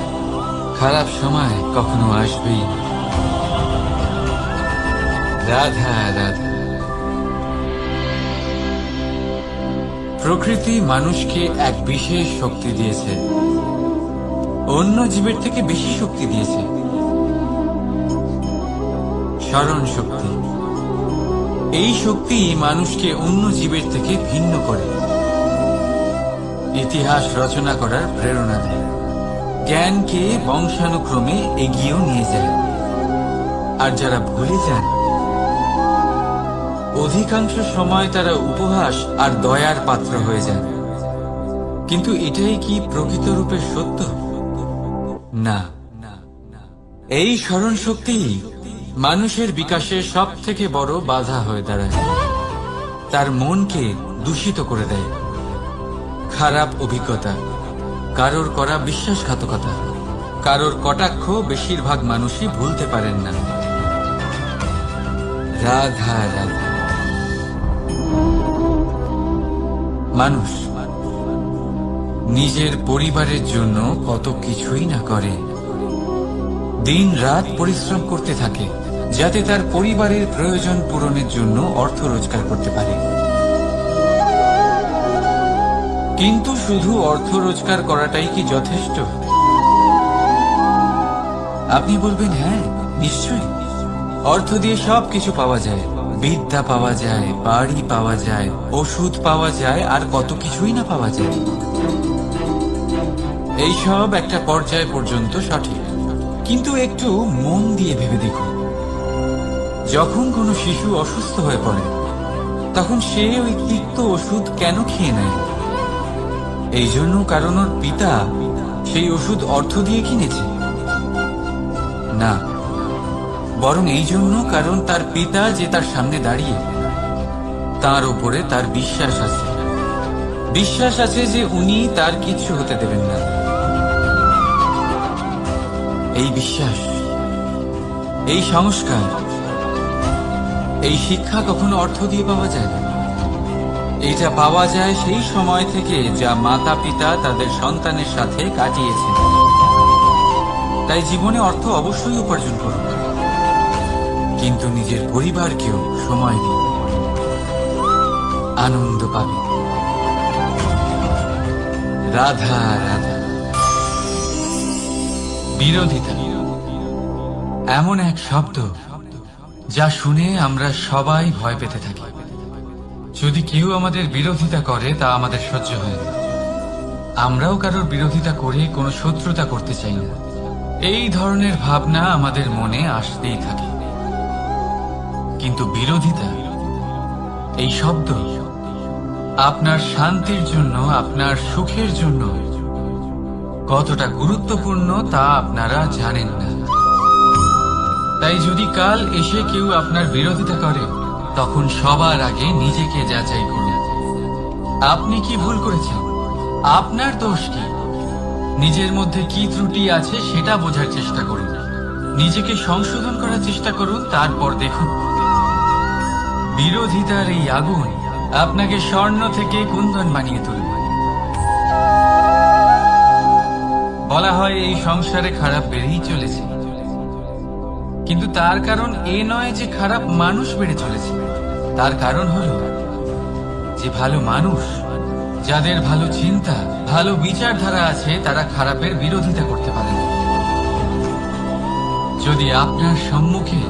খারাপ সময় কখনো আসবেই। রাধা রাধা। প্রকৃতি মানুষকে এক বিশেষ শক্তি দিয়েছে, অন্য জীবের থেকে বেশি শক্তি দিয়েছে। স্মরণ শক্তি। এই শক্তি মানুষকে অন্য জীবের থেকে ভিন্ন করে, ইতিহাস রচনা করার প্রেরণা দেয়, জ্ঞানকে বংশানুক্রমে এগিয়েও নিয়ে যায়। আর যারা ভুলে যান, অধিকাংশ সময় তারা উপহাস আর দয়ার পাত্র হয়ে যান। কিন্তু এটাই কি প্রকৃত রূপে সত্য? না। এই স্মরণ শক্তি মানুষের বিকাশের সব থেকে বড় বাধা হয়ে দাঁড়ায়, তার মনকে দূষিত করে দেয়। খারাপ অভিজ্ঞতা, কারোর করা বিশ্বাসঘাতকতা, কারোর কটাক্ষ বেশিরভাগ মানুষই ভুলতে পারেন না। রাধা রাধা। মানুষ নিজের পরিবারের জন্য কত কিছুই না করে, দিন রাত পরিশ্রম করতে থাকে যাতে তার পরিবারের প্রয়োজন পূরণের জন্য অর্থ রোজগার করতে পারে। কিন্তু শুধু অর্থ রোজগার করাটাই কি যথেষ্ট? আপনি বলবেন হ্যাঁ, নিশ্চয়ই। অর্থ দিয়ে সবকিছু পাওয়া যায়, বিদ্যা পাওয়া যায়, বাড়ি পাওয়া যায়, ওষুধ পাওয়া যায়, আর কত কিছুই না পাওয়া যায়। এইসব একটা পর্যায় পর্যন্ত সঠিক, কিন্তু একটু মন দিয়ে ভেবে দেখুন, যখন কোনো শিশু অসুস্থ হয়ে পড়ে তখন সে ওই তিক্ত ওষুধ কেন খেয়ে নেয়? এই জন্য কারণ ওর পিতা সেই ওষুধ অর্থ দিয়ে কিনেছে? না, বরং এই জন্য কারণ তার পিতা যে তার সামনে দাঁড়িয়ে, তার উপরে তার বিশ্বাস আছে। বিশ্বাস আছে যে উনি তার কিচ্ছু হতে দেবেন না। এই বিশ্বাস, এই সংস্কার, এই শিক্ষা কখনো অর্থ দিয়ে পাওয়া যায় না। এটা পাওয়া যায় সেই সময় থেকে যা মাতা পিতা তাদের সন্তানের সাথে কাটিয়েছেন। তাই জীবনে অর্থ অবশ্যই উপার্জন করুন, কিন্তু নিজের পরিবারকেও সময় দিন, আনন্দ পাবে। রাধা রাধা। বিরোধিতা এমন এক শব্দ যা শুনে আমরা সবাই ভয় পেতে থাকি। যদি কেউ আমাদের বিরোধিতা করে তা আমাদের সহ্য হয় না। আমরাও কারোর বিরোধিতা করে কোনো শত্রুতা করতে চাই না। এই ধরনের ভাবনা আমাদের মনে আসতেই থাকে। কিন্তু বিরোধিতা, এই শব্দ আপনার শান্তির জন্য, আপনার সুখের জন্য কতটা গুরুত্বপূর্ণ তা আপনারা জানেন না। তাই যদি কাল এসে কেউ আপনার বিরোধিতা করে, তখন সবার আগে নিজেকে যাচাই করুন। আপনি কি ভুল করেছেন? আপনার দোষ কি? নিজের মধ্যে কি ত্রুটি আছে সেটা বোঝার চেষ্টা করুন, নিজেকে সংশোধন করার চেষ্টা করুন, তারপর দেখুন বিরোধিতার এই আগুন আপনাকে স্বর্ণ থেকে কুন্দন বানিয়ে তুলবে। বলা হয় এই সংসারে খারাপ বেড়েই চলেছে, কিন্তু তার কারণ এ নয় যে খারাপ মানুষ বেড়ে চলেছে। তার কারণ হলো যে ভালো মানুষ, যাদের ভালো চিন্তা, ভালো বিচারধারা আছে, তারা খারাপের বিরোধিতা করতে পারে না। যদি আপনার সম্মুখে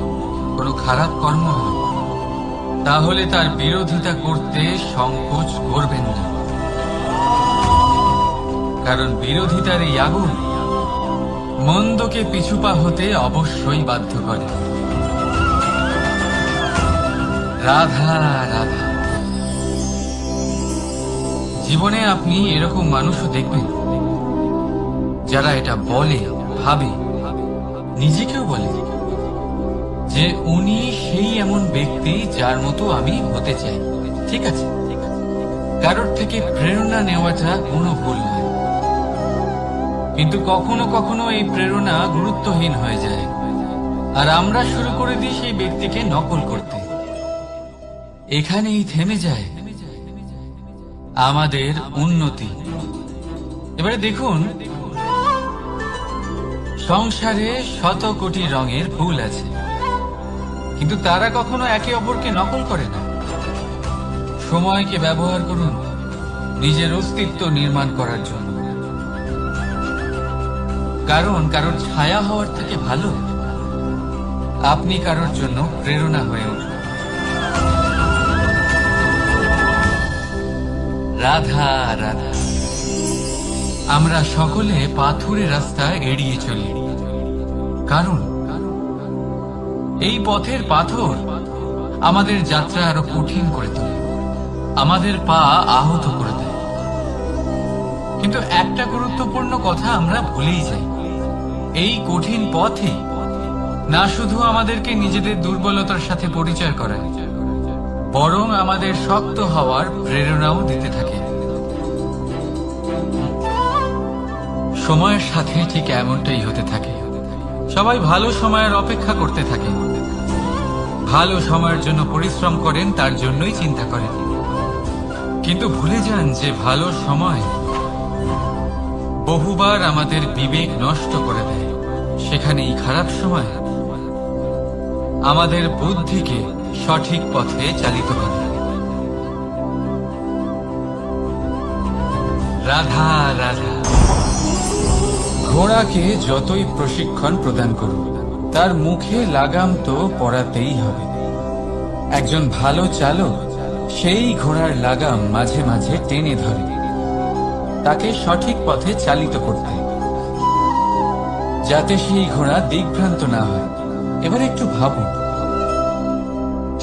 কোনো খারাপ কর্ম হয়, তাহলে তার বিরোধিতা করতে সংকোচ করবেন না, কারণ বিরোধিতার এই আগুন মন্দকে পিছুপা হতে অবশ্যই বাধ্য করে। রাধা রাধা। জীবনে আপনি এরকম মানুষও দেখবেন যারা এটা বলে, ভাবে, নিজেকেও বলে যে উনি সেই এমন ব্যক্তি যার মতো আমি হতে চাই। ঠিক আছে, কারোর থেকে প্রেরণা নেওয়াটা কোনো ভুল নয়, কিন্তু কখনো কখনো এই প্রেরণা গুরুত্বহীন হয়ে যায় আর আমরা শুরু করে দিই সেই ব্যক্তিকে নকল করতে। এখানেই থেমে যায় আমাদের উন্নতি। এবারে দেখুন, সংসারে শত কোটি রঙের ফুল আছে, কিন্তু তারা কখনো একে অপরকে নকল করে না। সময়কে ব্যবহার করুন নিজের অস্তিত্ব নির্মাণ করার জন্য, কারণ কারোর ছায়া হওয়ার থেকে ভালো আপনি কারোর জন্য প্রেরণা হয়ে উঠুন। রাধা রাধা। আমরা সকলে পাথুরে রাস্তা এড়িয়ে চলি, কারণ এই পথের পাথর আমাদের যাত্রা আরো কঠিন করে তোলে, আমাদের পা আহত করে দেয়। কিন্তু একটা গুরুত্বপূর্ণ কথা আমরা ভুলেই যাই, এই কঠিন পথে না শুধু আমাদেরকে নিজেদের দুর্বলতার সাথে পরিচয় করায়, বরং আমাদের শক্ত হওয়ার প্রেরণাও দিতে থাকে। সময়ের সাথে ঠিক এমনটাই হতে থাকে। সবাই ভালো সময়ের অপেক্ষা করতে থাকে, ভালো সময়ের জন্য পরিশ্রম করেন, তার জন্যই চিন্তা করেন, কিন্তু ভুলে যান যে ভালো সময় বহুবার আমাদের বিবেক নষ্ট করে দেয়। সেখানেই খারাপ সময় আমাদের বুদ্ধিকে সঠিক পথে চালিত করে। রাধা রাধা। ঘোড়াকে যতই প্রশিক্ষণ প্রদান করুন, তার মুখে লাগাম তো পরাতেই হবে। একজন ভালো চালক সেই ঘোড়ার লাগাম মাঝে মাঝে টেনে ধরে, তাকে সঠিক পথে চালিত করতে, যাতে সেই ঘোড়া দিকভ্রান্ত না হয়। এবার একটু ভাবুন,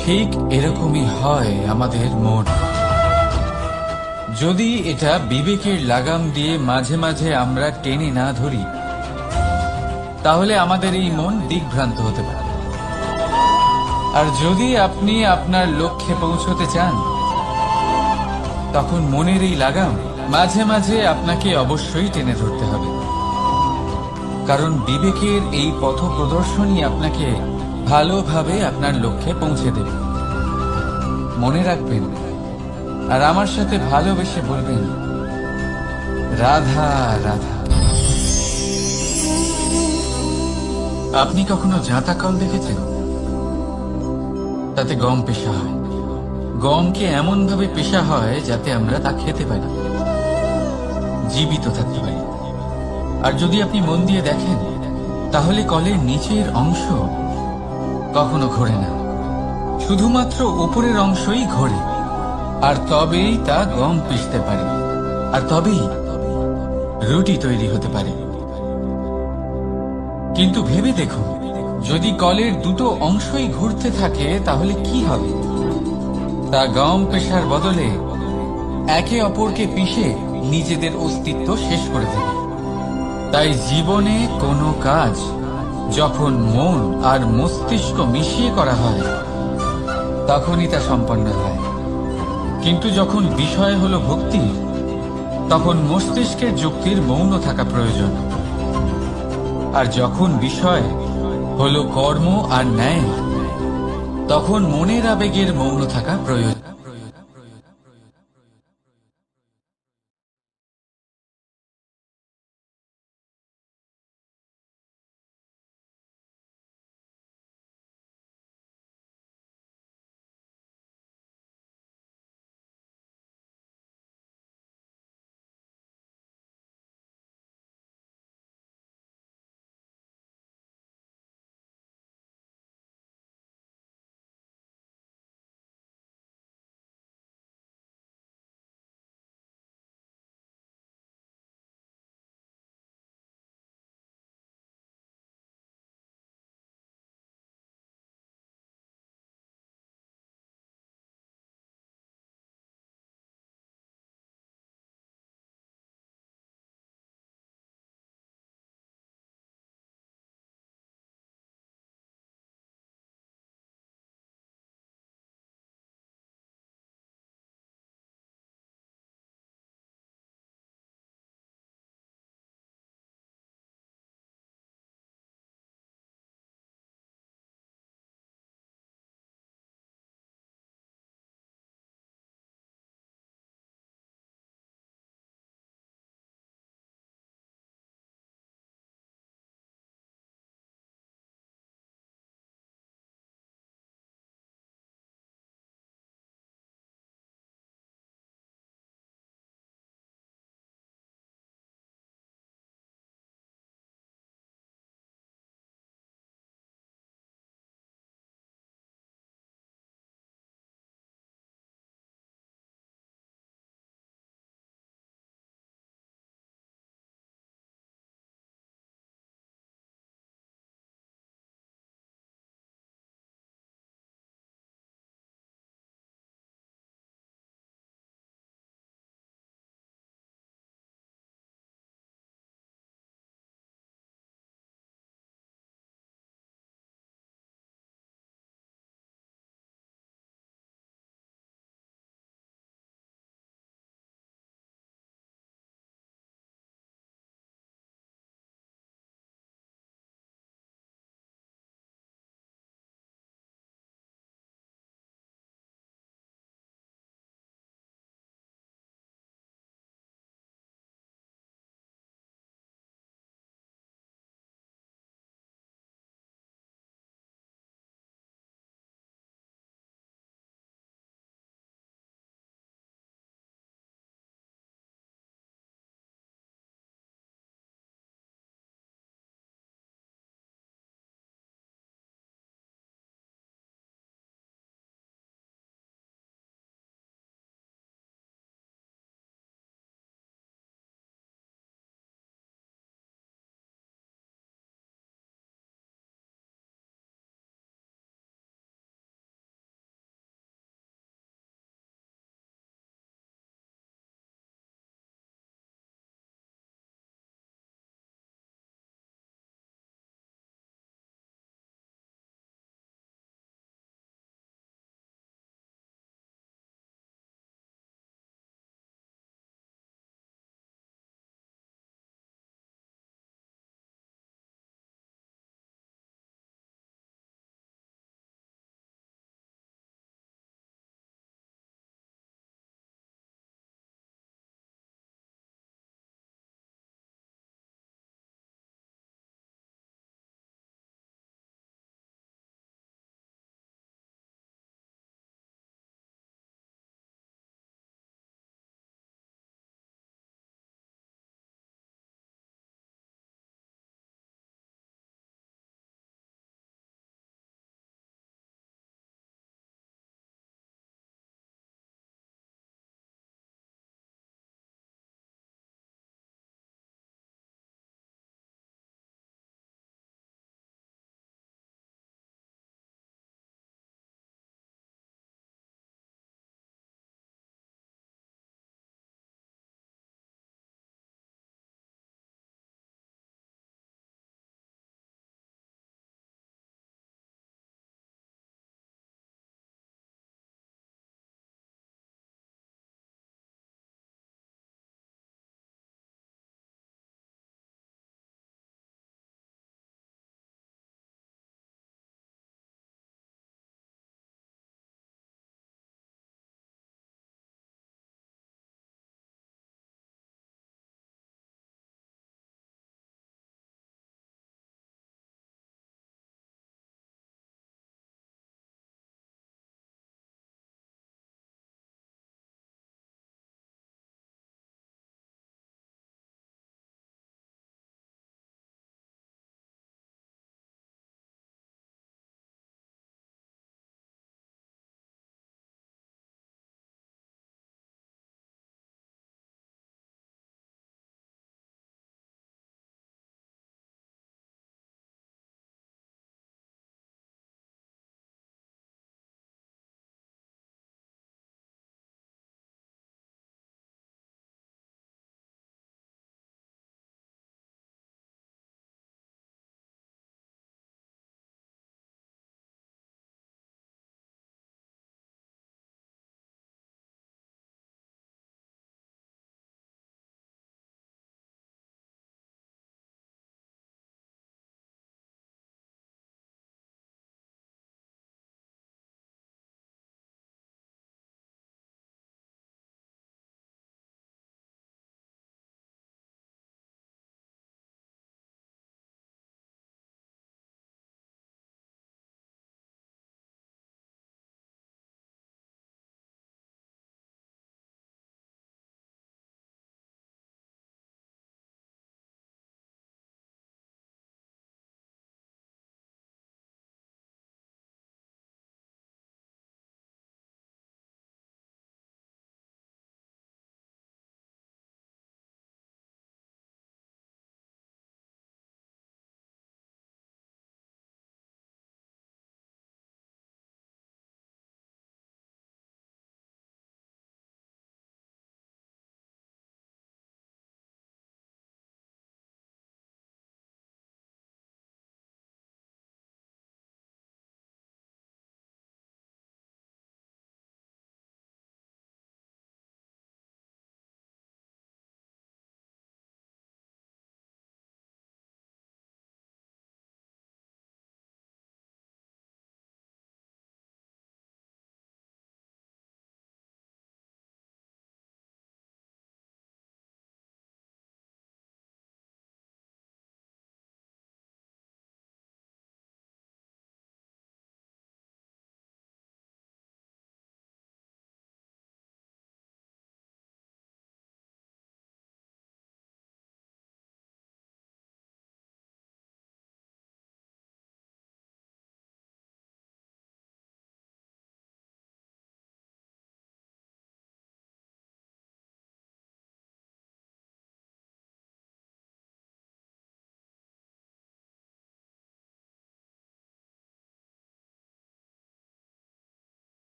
ঠিক এরকমই হয় আমাদের মন। যদি এটা বিবেকের লাগাম দিয়ে মাঝে মাঝে আমরা টেনে না ধরি, তাহলে আমাদের এই মন দিকভ্রান্ত হতে পারে। আর যদি আপনি আপনার লক্ষ্যে পৌঁছতে চান, তখন মনের এই লাগাম মাঝে মাঝে আপনাকে অবশ্যই টেনে ধরতে হবে, কারণ বিবেকের এই পথ প্রদর্শনই আপনাকে ভালোভাবে আপনার লক্ষ্যে পৌঁছে দেবে। মনে রাখবেন, আর আমার সাথে ভালোবেসে বলবেন, রাধা রাধা। আপনি কখনো জাঁতা কল দেখেছেন? তাতে গম পেশা হয়। গমকে এমন ভাবে পেশা হয় যাতে আমরা তা খেতে পারি, জীবিত থাকতে পারি। আর যদি আপনি মন দিয়ে দেখেন, তাহলে কলের নিচের অংশ কখনো ঘোরে না, শুধুমাত্র উপরের অংশই ঘোরে। আর তবেই তা গম পিষতে পারে, আর তবেই রুটি তৈরি হতে পারে। কিন্তু ভেবে দেখুন, যদি কলের দুটো অংশই ঘুরতে থাকে, তাহলে কি হবে? তা গম পেশার বদলে একে অপরকে পিষে নিজেদের অস্তিত্ব শেষ করে দেবে। তাই জীবনে কোনো কাজ যখন মন আর মস্তিষ্ক মিশিয়ে করা হয়, তখনই তা সম্পন্ন হয়। কিন্তু যখন বিষয় হলো ভক্তি, তখন মস্তিষ্কের যুক্তির মৌন থাকা প্রয়োজন। আর যখন বিষয় হলো কর্ম আর ন্যায়, তখন মনের আবেগের মৌন থাকা প্রয়োজন।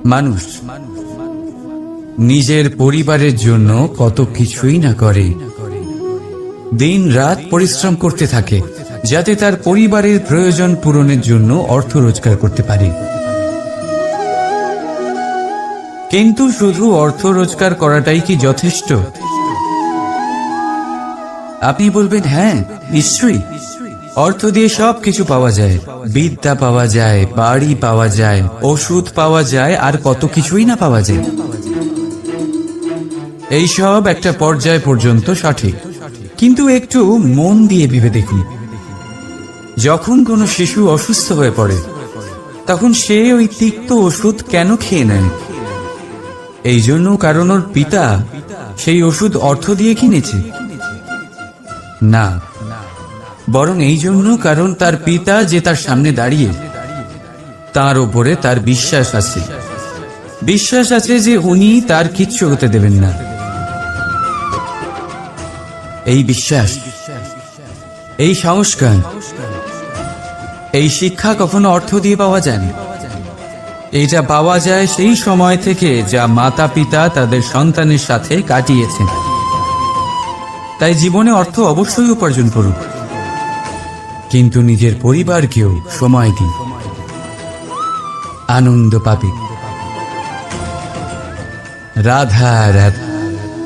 মানুষ নিজের পরিবারের জন্য কত কিছুই না করে, দিন রাত পরিশ্রম করতে থাকে যাতে তার পরিবারের প্রয়োজন পূরণের জন্য অর্থ রোজগার করতে পারে। কিন্তু শুধু অর্থ রোজগার করাটাই কি যথেষ্ট? আপনি বলবেন, হ্যাঁ নিশ্চয়ই, অর্থ দিয়ে সব কিছু পাওয়া যায়, বিদ্যা পাওয়া যায়, বাড়ি পাওয়া যায়, ওষুধ পাওয়া যায়, আর কত কিছুই না পাওয়া যায়। এই সব একটা পর্যায় পর্যন্ত সঠিক, কিন্তু একটু মন দিয়ে ভেবে দেখুন, যখন কোনো শিশু অসুস্থ হয়ে পড়ে তখন সে ওই তিক্ত ওষুধ কেন খেয়ে নেয়? এই জন্য কারণ ওর পিতা সেই ওষুধ অর্থ দিয়ে কিনেছে? না, বরং এই জন্য কারণ তার পিতা যে তার সামনে দাঁড়িয়ে, তার ওপরে তার বিশ্বাস আছে, বিশ্বাস আছে যে উনি তার কিচ্ছু হতে দেবেন না। এই বিশ্বাস, এই সংস্কার, এই শিক্ষা কখনো অর্থ দিয়ে পাওয়া যায় না। এটা পাওয়া যায় সেই সময় থেকে যা মাতা পিতা তাদের সন্তানের সাথে কাটিয়েছেন। তাই জীবনে অর্থ অবশ্যই উপার্জন করুন, কিন্তু নিজের পরিবারকেও সময় দিন, আনন্দ পাবে। রাধা রাধা।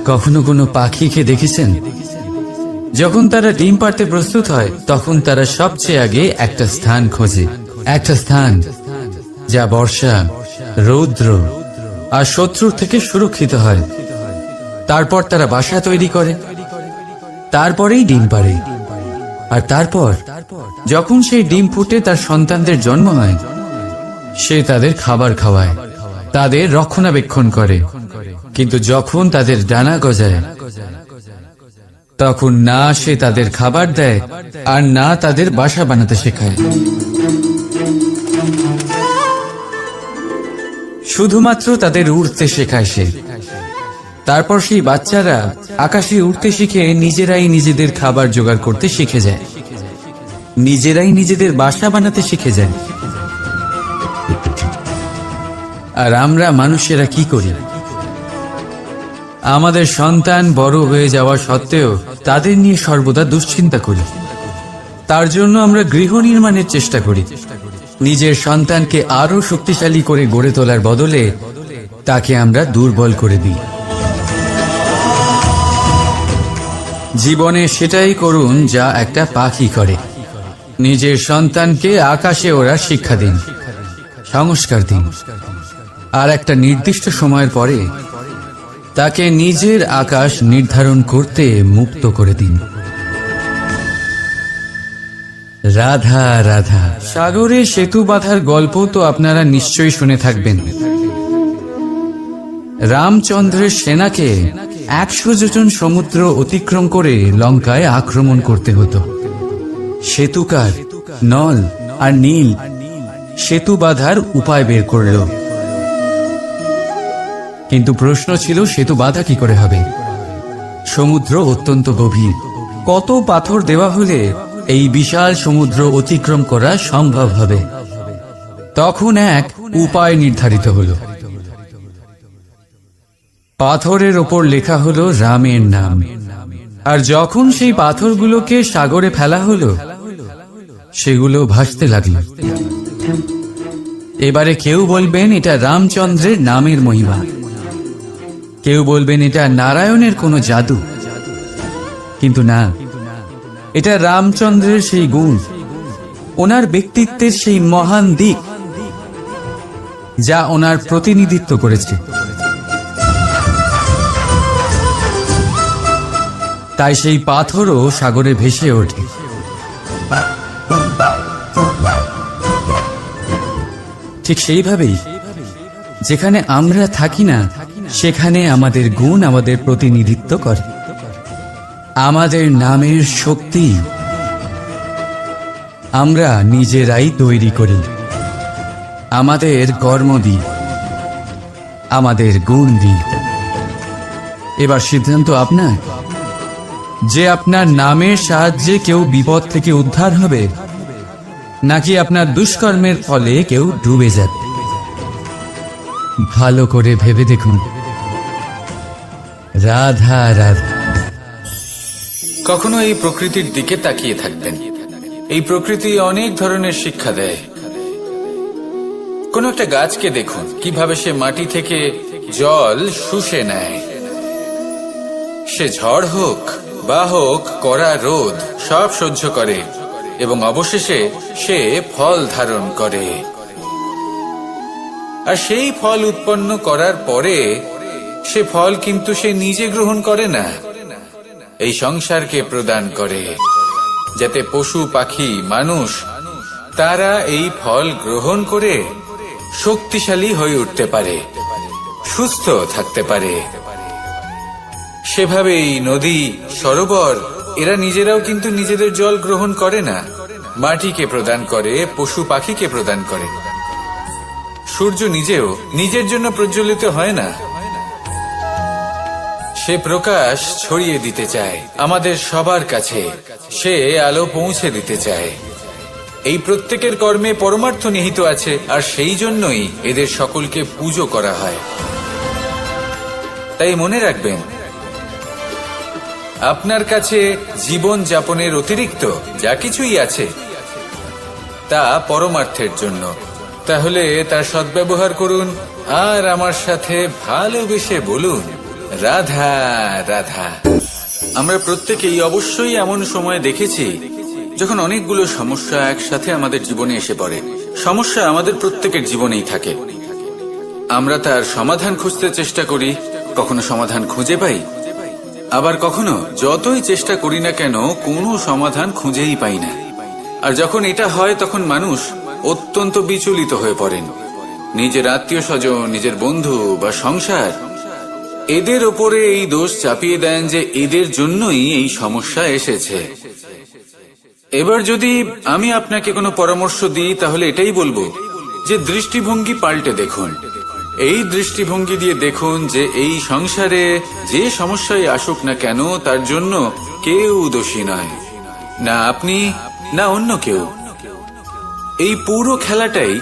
কখনো কোনো পাখিকে দেখেছেন? যখন তারা ডিম পাড়তে প্রস্তুত হয় তখন তারা সবচেয়ে আগে একটা স্থান খোঁজে, একটা স্থান যা বর্ষা, রৌদ্র আর শত্রুর থেকে সুরক্ষিত হয়। তারপর তারা বাসা তৈরি করে, তারপরেই ডিম পাড়ে। আর তারপর যখন সেই ডিম ফুটে তার সন্তানদের জন্ম হয়, সে তাদের খাবার খাওয়ায়, তাদের রক্ষণাবেক্ষণ করে। কিন্তু যখন তাদের ডানা গজায় তখন না সে তাদের খাবার দেয় আর না তাদের বাসা বানাতে শেখায়। শুধুমাত্র তাদের উড়তে শেখায় সে। তারপর সেই বাচ্চারা আকাশে উড়তে শিখে নিজেরাই নিজেদের খাবার জোগাড় করতে শিখে যায়, নিজেরাই নিজেদের বাসা বানাতে শিখে যায়। আর আমরা মানুষেরা কি করি? আমাদের সন্তান বড় হয়ে যাওয়া সত্ত্বেও তাদের নিয়ে সর্বদা দুশ্চিন্তা করি। তার জন্য আমরা গৃহ নির্মাণের চেষ্টা করি, নিজের সন্তানকে আরো শক্তিশালী করে গড়ে তোলার বদলে তাকে আমরা দুর্বল করে দিই। জীবনে সেটাই করুন যা একটা পাখি করে, নিজের সন্তানকে আকাশে ওড়ার শিক্ষা দিন, সংস্কার দিন, আর একটা নির্দিষ্ট সময়ের পরে তাকে নিজের আকাশ নির্ধারণ করতে মুক্ত করে দিন। রাধা রাধা। সাগরে সেতু বাঁধার গল্প তো আপনারা নিশ্চয়ই শুনে থাকবেন। রামচন্দ্রের সেনাকে 100 যোজন সমুদ্র অতিক্রম করে লঙ্কায় আক্রমণ করতে হতো। সেতুকার নল আর নীল সেতু বাঁধার উপায় বের করল, কিন্তু প্রশ্ন ছিল সেতু বাঁধা কি করে হবে? সমুদ্র অত্যন্ত গভীর, কত পাথর দেওয়া হলে এই বিশাল সমুদ্র অতিক্রম করা সম্ভব হবে? তখন এক উপায় নির্ধারিত হলো। পাথরের ওপর লেখা হলো রামের নাম, আর যখন সেই পাথরগুলোকে সাগরে ফেলা হলো সেগুলো ভাসতে লাগলো। এবারে কেউ বলবেন এটা রামচন্দ্রের নামের মহিমা, কেউ বলবেন এটা নারায়ণের কোনো জাদু, কিন্তু না, এটা রামচন্দ্রের সেই গুণ, ওনার ব্যক্তিত্বের সেই মহান দিক যা ওনার প্রতিনিধিত্ব করেছে। তাই সেই পাথরও সাগরে ভেসে ওঠে। ঠিক সেইভাবেই যেখানে আমরা থাকি না সেখানে আমাদের গুণ আমাদের প্রতিনিধিত্ব করে। আমাদের নামের শক্তি আমরা নিজেরাই তৈরি করি, আমাদের কর্ম দিই, আমাদের গুণ দিই। এবার সিদ্ধান্ত আপনার যে আপনার নামের সাহায্যে কেউ বিপদ থেকে উদ্ধার হবে নাকি আপনার দুষ্কর্মের ফলে কেউ ডুবে যাবে। ভালো করে ভেবে দেখুন। রাধা রাধা। কখনো এই প্রকৃতির দিকে তাকিয়ে থাকবেন। এই প্রকৃতি অনেক ধরনের শিক্ষা দেয়। কোন একটা গাছকে দেখুন কিভাবে সে মাটি থেকে জল শুষে নেয়। সে ঝড় হোক বা হোক কড়া রোদ সব সহ্য করে এবং অবশেষে সে ফল ধারণ করে। আর সেই ফল উৎপন্ন করার পরে সে ফল কিন্তু সে নিজে গ্রহণ করে না, এই সংসারকে প্রদান করে, যাতে পশু পাখি মানুষ তারা এই ফল গ্রহণ করে শক্তিশালী হয়ে উঠতে পারে, সুস্থ থাকতে পারে। সেভাবেই নদী, সরোবর এরা নিজেরাও কিন্তু নিজেদের জল গ্রহণ করে না, মাটিকে প্রদান করে, পশু পাখিকে প্রদান করে। সূর্য নিজেও নিজের জন্য প্রজ্বলিত হয় না, সে প্রকাশ ছড়িয়ে দিতে চায় আমাদের সবার কাছে, সে আলো পৌঁছে দিতে চায়। এই প্রত্যেকের কর্মে পরমার্থ নিহিত আছে, আর সেই জন্যই এদের সকলকে পুজো করা হয়। তাই মনে রাখবেন, আপনার কাছে জীবন যাপনের অতিরিক্ত যা কিছুই আছে তা পরমার্থের জন্য। তাহলে তার সদ্ব্যবহার করুন আর আমার সাথে ভালোবেসে বলুন, রাধা রাধা। আমরা প্রত্যেকেই অবশ্যই এমন সময় দেখেছি যখন অনেকগুলো সমস্যা একসাথে আমাদের জীবনে এসে পড়ে। সমস্যা আমাদের প্রত্যেকের জীবনেই থাকে। আমরা তার সমাধান খুঁজতে চেষ্টা করি, কখনো সমাধান খুঁজে পাই, আবার কখনো যতই চেষ্টা করি না কেন কোনো সমাধান খুঁজেই পাই না। আর যখন এটা হয় তখন মানুষ অত্যন্ত বিচলিত হয়ে পড়েন। নিজের আত্মীয় স্বজন, নিজের বন্ধু বা সংসার এদের ওপরে এই দোষ চাপিয়ে দেন যে এদের জন্যই এই সমস্যা এসেছে। এবার যদি আমি আপনাকে কোনো পরামর্শ দিই তাহলে এটাই বলবো যে দৃষ্টিভঙ্গি পাল্টে দেখুন। এই দৃষ্টিভঙ্গি দিয়ে দেখুন যে এই সংসারে যে সমস্যায় আসুক না কেন তার জন্য কেউ দোষী নয়, না আপনি না অন্য কেউ। এই পুরো খেলাটাই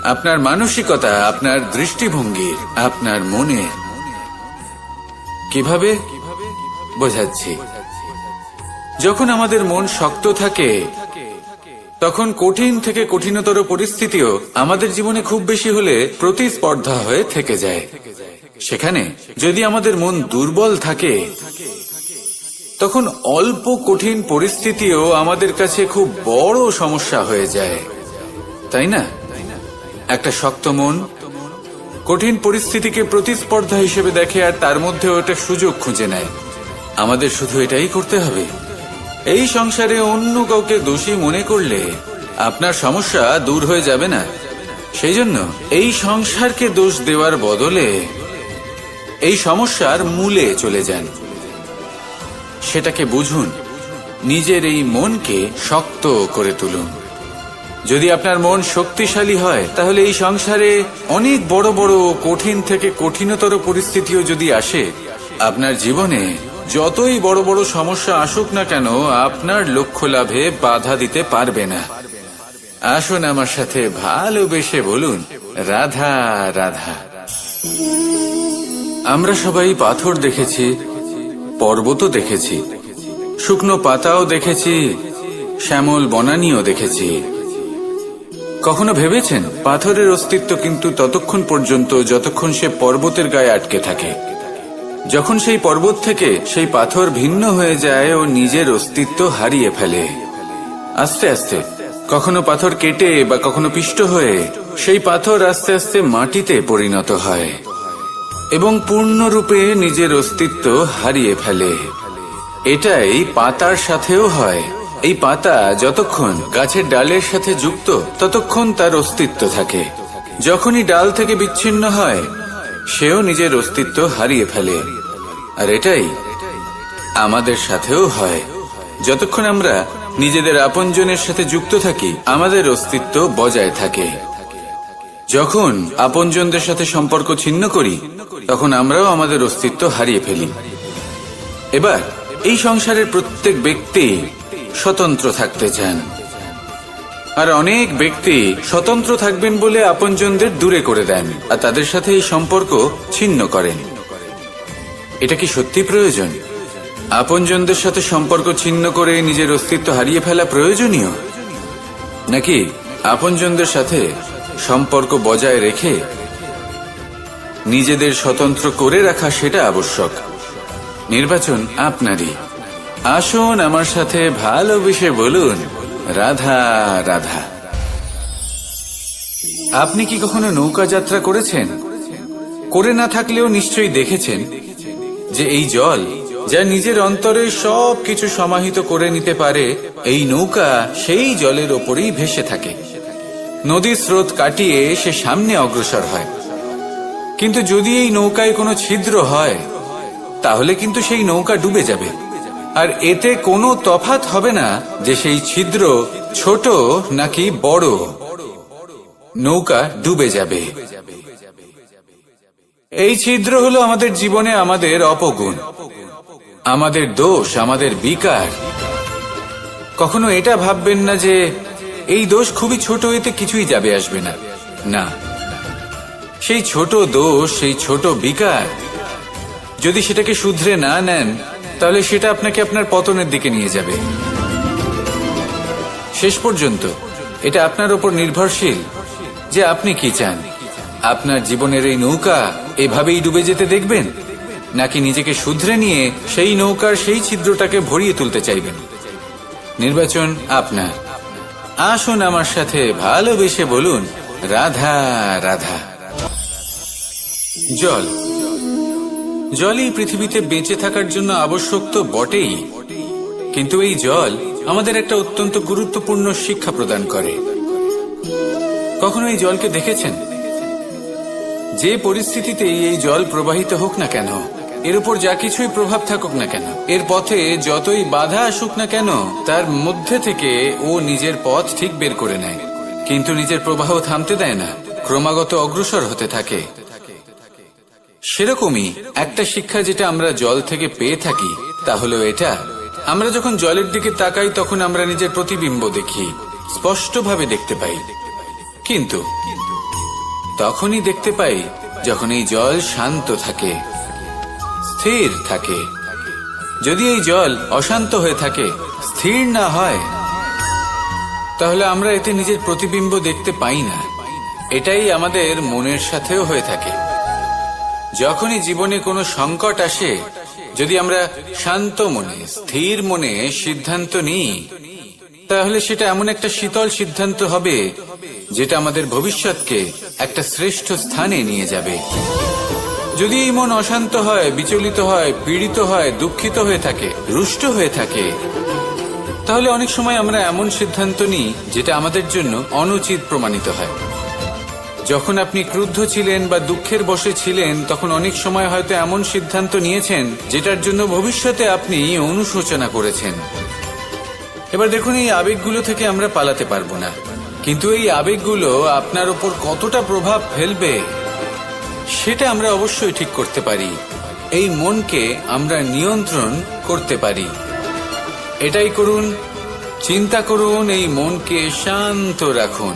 আপনার মানসিকতা, আপনার দৃষ্টিভঙ্গি, আপনার মনে। কিভাবে বোঝাচ্ছি? যখন আমাদের মন শক্ত থাকে তখন কঠিন থেকে কঠিনতর পরিস্থিতিও আমাদের জীবনে খুব বেশি হলে প্রতিস্পর্ধা হয়ে থেকে যায়। সেখানে যদি আমাদের মন দুর্বল থাকে তখন অল্প কঠিন পরিস্থিতিও আমাদের কাছে খুব বড় সমস্যা হয়ে যায়, তাই না? একটা শক্ত মন কঠিন পরিস্থিতিকে প্রতিস্পর্ধা হিসেবে দেখে আর তার মধ্যে ওটা সুযোগ খুঁজে নেয়। আমাদের শুধু এটাই করতে হবে। এই সংসারে অন্য কাউকে দোষী মনে করলে আপনার সমস্যা দূর হয়ে যাবে না। সেই জন্য এই সংসারকে দোষ দেওয়ার বদলে এই সমস্যার মূলে চলে যান, সেটাকে বুঝুন, নিজের এই মনকে শক্ত করে তুলুন। যদি আপনার মন শক্তিশালী হয় তাহলে এই সংসারে অনেক বড় বড় কঠিন থেকে কঠিনতর পরিস্থিতিও যদি আসে, আপনার জীবনে যতই বড় বড় সমস্যা আসুক না কেন আপনার লক্ষ্য লাভে বাধা দিতে পারবে না। আসুন আমার সাথে ভালোবেসে বলুন, রাধা রাধা। আমরা সবাই পাথর দেখেছি, পর্বতও দেখেছি, শুকনো পাতাও দেখেছি, শ্যামল বনানীও দেখেছি। কখনো ভেবেছেন পাথরের অস্তিত্ব কিন্তু ততক্ষণ পর্যন্ত যতক্ষণ সে পর্বতের গায়ে আটকে থাকে। যখন সেই পর্বত থেকে সেই পাথর ভিন্ন হয়ে যায় ও নিজের অস্তিত্ব হারিয়ে ফেলে। আস্তে আস্তে কখনো পাথর কেটে বা কখনো পিষ্ট হয়ে সেই পাথর আস্তে আস্তে মাটিতে পরিণত হয় এবং পূর্ণরূপে নিজের অস্তিত্ব হারিয়ে ফেলে। এটাই পাতার সাথেও হয়। এই পাতা যতক্ষণ গাছের ডালের সাথে যুক্ত ততক্ষণ তার অস্তিত্ব থাকে। যখনই ডাল থেকে বিচ্ছিন্ন হয় সেও নিজের অস্তিত্ব হারিয়ে ফেলে। আর এটাই আমাদের সাথেও হয়। যতক্ষণ আমরা নিজেদের আপনজনের সাথে যুক্ত থাকি আমাদের অস্তিত্ব বজায় থাকে। যখন আপনজনদের সাথে সম্পর্ক ছিন্ন করি তখন আমরাও আমাদের অস্তিত্ব হারিয়ে ফেলি। এবার এই সংসারের প্রত্যেক ব্যক্তি স্বতন্ত্র থাকতে চান। আর অনেক ব্যক্তি স্বতন্ত্র থাকবেন বলে আপনজনদের দূরে করে দেন আর তাদের সাথে এই সম্পর্ক ছিন্ন করেন। এটা কি সত্যি প্রয়োজন? আপনজনদের সাথে সম্পর্ক ছিন্ন করে নিজের অস্তিত্ব হারিয়ে ফেলা প্রয়োজনীয়, নাকি আপনজনদের সাথে সম্পর্ক বজায় রেখে নিজেদের স্বতন্ত্র করে রাখা সেটা আবশ্যক? নির্বাচন আপনারই। আসুন আমার সাথে ভালোবেসে বলুন, রাধা রাধা। আপনি কি কখনো নৌকা যাত্রা করেছেন? করে না থাকলেও নিশ্চয়ই দেখেছেন যে এই জল যা নিজের অন্তরে সব কিছু সমাহিত করে নিতে পারে, এই নৌকা সেই জলের ওপরেই ভেসে থাকে। নদীর স্রোত কাটিয়ে সে সামনে অগ্রসর হয়। কিন্তু যদি এই নৌকায় কোনো ছিদ্র হয় তাহলে কিন্তু সেই নৌকা ডুবে যাবে। আর এতে কোনো তফাৎ হবে না যে সেই ছিদ্র ছোট নাকি বড়, নৌকা ডুবে যাবে। এই ছিদ্র হলো আমাদের জীবনে আমাদের অপগুণ, আমাদের দোষ, আমাদের বিকার। কখনো এটা ভাববেন না যে এই দোষ খুবই ছোট, এতে কিছুই যাবে আসবে না। না, সেই ছোট দোষ, সেই ছোট বিকার যদি সেটাকে শুধরে না নেন তাহলে সেটা আপনাকে আপনার পতনের দিকে নিয়ে যাবে। শেষ পর্যন্ত এটা আপনার উপর নির্ভরশীল যে আপনি কি চান। আপনার জীবনের এই নৌকা এভাবেই ডুবে যেতে দেখবেন, নাকি নিজেকে শুধরে নিয়ে সেই নৌকার সেই ছিদ্রটাকে ভরিয়ে তুলতে চাইবেন? নির্বাচন আপনার। আসুন আমার সাথে ভালোবেসে বলুন, রাধা রাধা। জল, জলই পৃথিবীতে বেঁচে থাকার জন্য আবশ্যক তো বটেই, কিন্তু এই জল আমাদের একটা অত্যন্ত গুরুত্বপূর্ণ শিক্ষা প্রদান করে। কখনো এই জলকে দেখেছেন? যে পরিস্থিতিতেই এই জল প্রবাহিত হোক না কেন, এর উপর যা কিছুই প্রভাব থাকুক না কেন, এর পথে যতই বাধা আসুক না কেন, তার মধ্যে থেকে ও নিজের পথ ঠিক বের করে নেয়, কিন্তু নিজের প্রবাহ থামতে দেয় না, ক্রমাগত অগ্রসর হতে থাকে। সেরকমই একটা শিক্ষা যেটা আমরা জল থেকে পেয়ে থাকি তা হলো এটা, আমরা যখন জলের দিকে তাকাই তখন আমরা নিজের প্রতিবিম্ব দেখি, স্পষ্টভাবে দেখতে পাই। কিন্তু তখনই দেখতে পাই যখন এই জল শান্ত থাকে, স্থির থাকে। যদি এই জল অশান্ত হয়ে থাকে, স্থির না হয়, তাহলে আমরা এতে নিজের প্রতিবিম্ব দেখতে পাই না। এটাই আমাদের মনের সাথেও হয়ে থাকে। যখনই জীবনে কোনো সংকট আসে, যদি আমরা শান্ত মনে, স্থির মনে সিদ্ধান্ত নিই, তাহলে সেটা এমন একটা শীতল সিদ্ধান্ত হবে যেটা আমাদের ভবিষ্যৎকে একটা শ্রেষ্ঠ স্থানে নিয়ে যাবে। যদি এই মন অশান্ত হয়, বিচলিত হয়, পীড়িত হয়, দুঃখিত হয়ে থাকে, রুষ্ট হয়ে থাকে, তাহলে অনেক সময় আমরা এমন সিদ্ধান্ত নিই যেটা আমাদের জন্য অনুচিত প্রমাণিত হয়। যখন আপনি ক্রুদ্ধ ছিলেন বা দুঃখের বশে ছিলেন, তখন অনেক সময় হয়তো এমন সিদ্ধান্ত নিয়েছেন যেটার জন্য ভবিষ্যতে আপনি অনুশোচনা করেছেন। এবার দেখুন, এই আবেগগুলো থেকে আমরা পালাতে পারবো না, কিন্তু এই আবেগগুলো আপনার উপর কতটা প্রভাব ফেলবে সেটা আমরা অবশ্যই ঠিক করতে পারি। এই মনকে আমরা নিয়ন্ত্রণ করতে পারি। এটাই করুন, চিন্তা করুন, এই মনকে শান্ত রাখুন,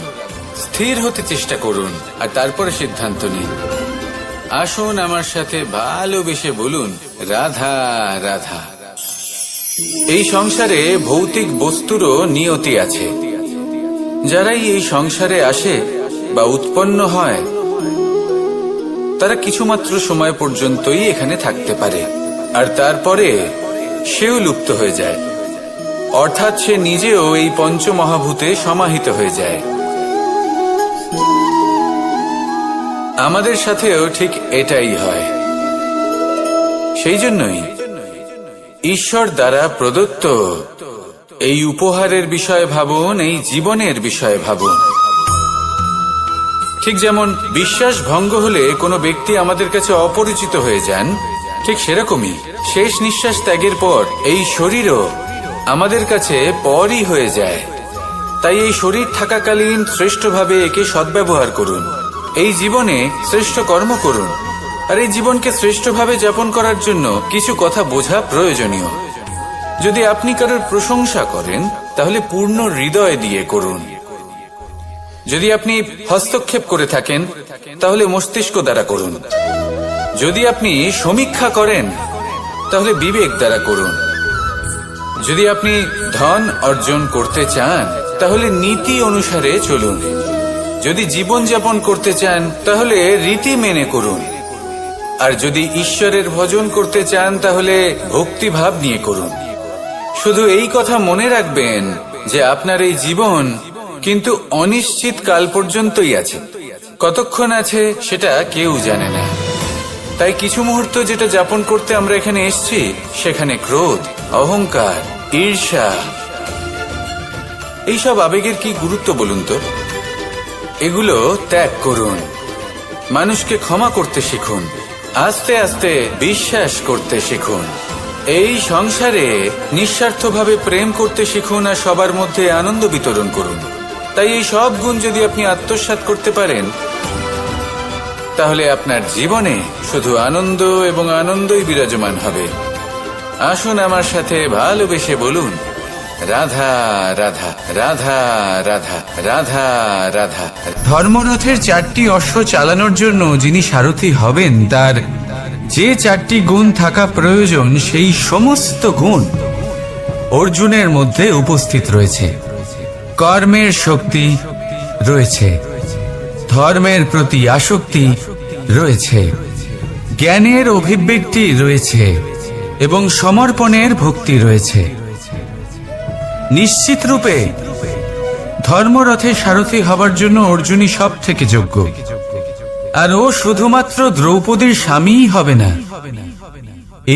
স্থির হতে চেষ্টা করুন, আর তারপরে সিদ্ধান্ত নিন। আসুন আমার সাথে ভালোবেসে বলুন, রাধা রাধা। এই সংসারে ভৌতিক বস্তুরও নিয়তি আছে। যারাই এই সংসারে আসে বা উৎপন্ন হয়, তারা কিছুমাত্র সময় পর্যন্তই এখানে থাকতে পারে, আর তারপরে সেও লুপ্ত হয়ে যায়, অর্থাৎ সে নিজেও এই পঞ্চমহাভূতে সমাহিত হয়ে যায়। আমাদের সাথেও ঠিক এটাই হয়। সেই জন্যই ঈশ্বর দ্বারা প্রদত্ত এই উপহারের বিষয়ে ভাবুন, এই জীবনের বিষয়ে ভাবুন। ঠিক যেমন বিশ্বাস ভঙ্গ হলে কোনো ব্যক্তি আমাদের কাছে অপরিচিত হয়ে যান, ঠিক সেরকমই শেষ নিঃশ্বাস ত্যাগের পর এই শরীরও আমাদের কাছে পরই হয়ে যায়। তাই এই শরীর থাকাকালীন শ্রেষ্ঠভাবে একে সদ্ব্যবহার করুন, এই জীবনে শ্রেষ্ঠ কর্ম করুন, আর এই জীবনকে শ্রেষ্ঠভাবে যাপন করার জন্য কিছু কথা বোঝা প্রয়োজনীয়। যদি আপনি কারোর প্রশংসা করেন তাহলে পূর্ণ হৃদয় দিয়ে করুন, যদি আপনি হস্তক্ষেপ করে থাকেন তাহলে মস্তিষ্ক দ্বারা করুন। যদি আপনি সমীক্ষা করেন তাহলে বিবেক দ্বারা করুন। যদি আপনি ধন অর্জন করতে চান তাহলে নীতি অনুসারে চলুন। যদি জীবনযাপন করতে চান তাহলে রীতি মেনে করুন। আর যদি ঈশ্বরের ভজন করতে চান তাহলে ভক্তিভাব নিয়ে করুন। শুধু এই কথা মনে রাখবেন যে আপনার এই জীবন কিন্তু অনিশ্চিত কাল পর্যন্তই আছে। কতক্ষণ আছে সেটা কেউ জানে না। তাই কিছু মুহূর্ত যেটা যাপন করতে আমরা এখানে এসেছি, সেখানে ক্রোধ, অহংকার, ঈর্ষা, এইসব আবেগের কি গুরুত্ব বলুন তো? এগুলো ত্যাগ করুন। মানুষকে ক্ষমা করতে শিখুন। আস্তে আস্তে বিশ্বাস করতে শিখুন। এই সংসারে নিঃস্বার্থভাবে প্রেম করতে শিখুন আর সবার মধ্যে আনন্দ বিতরণ করুন। তাই এই সব গুণ যদি আপনি আত্মসাৎ করতে পারেন তাহলে আপনার জীবনে শুধু আনন্দ এবং আনন্দই বিরাজমান হবে। আসুন আমার সাথে ভালোবেসে বলুন, রাধা রাধা রাধা রাধা রাধা রাধা। ধর্মরথের 4টি অশ্ব চালানোর জন্য যিনি সারথি হবেন তার যে 4টি গুণ থাকা প্রয়োজন, সেই সমস্ত গুণ অর্জুনের মধ্যে উপস্থিত রয়েছে। কর্মের শক্তি রয়েছে, ধর্মের প্রতি আসক্তি রয়েছে, জ্ঞানের অভিব্যক্তি রয়েছে এবং সমর্পণের ভক্তি রয়েছে। নিশ্চিত রূপে ধর্মরথে সারথি হবার জন্য অর্জুনই সব থেকে যোগ্য। আর ও শুধুমাত্র দ্রৌপদীর স্বামীই হবে না,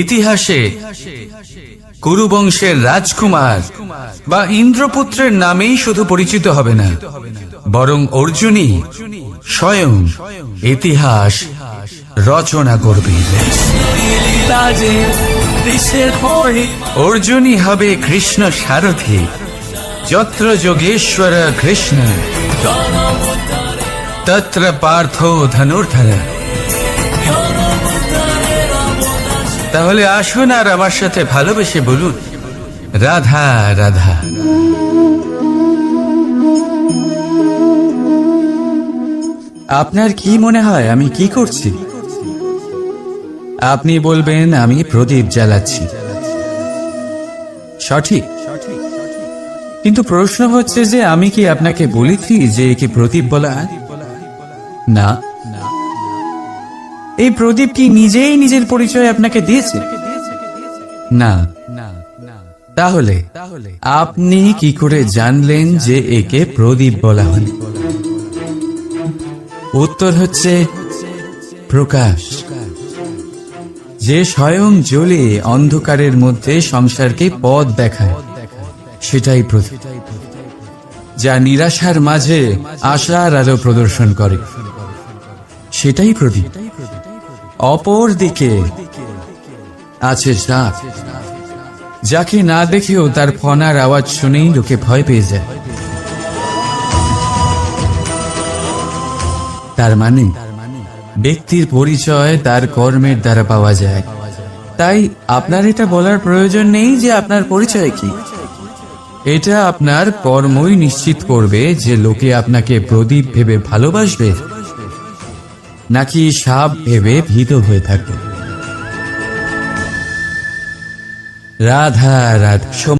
ইতিহাসে কুরুবংশের রাজকুমার বা ইন্দ্রপুত্রের নামেই শুধু পরিচিত হবে না, বরং অর্জুনই স্বয়ং ইতিহাস রচনা করবে। অর্জুনই হবে কৃষ্ণ সারথি। যত্র যোগেশ্বর কৃষ্ণ তত্র পার্থ ধনুর্ধর। তাহলে আসুন আর আমার সাথে ভালোবেসে বলুন, রাধা রাধা। আপনার কি মনে হয় আমি কি করছি? আপনি বলবেন আমি প্রদীপ জ্বালাচ্ছি। সঠিক, কিন্তু প্রশ্ন হচ্ছে যে আমি কি আপনাকে বলেছি যে একে প্রদীপ বলা হয়? না। এই প্রদীপ কি নিজেই নিজের পরিচয় আপনাকে দিয়েছে? না। তাহলে আপনি কি করে জানলেন যে একে প্রদীপ বলা হয়? উত্তর হচ্ছে প্রকাশ, যে স্বয়ং জ্বলে অন্ধকারের মধ্যে সংসারকে পথ দেখায়, সেটাই প্রদীপ। যা নিরাশার মাঝে আশার আলো প্রদর্শন করে, সেটাই প্রদীপ। অপর দিকে আছে সাপ, যাকে না দেখেও তার ফনার আওয়াজ শুনেই লোকে ভয় পেয়ে যায়। তার মানে ব্যক্তির পরিচয় তার কর্মের দ্বারা পাওয়া যায়। তাই আপনার এটা বলার প্রয়োজন নেই যে আপনার পরিচয় কি। এটা আপনার কর্মই নিশ্চিত করবে যে লোকে আপনাকে প্রদীপ ভেবে ভালোবাসবে নাকি সাপ ভেবে ভীত হয়ে থাকবে। রাধা রাধা।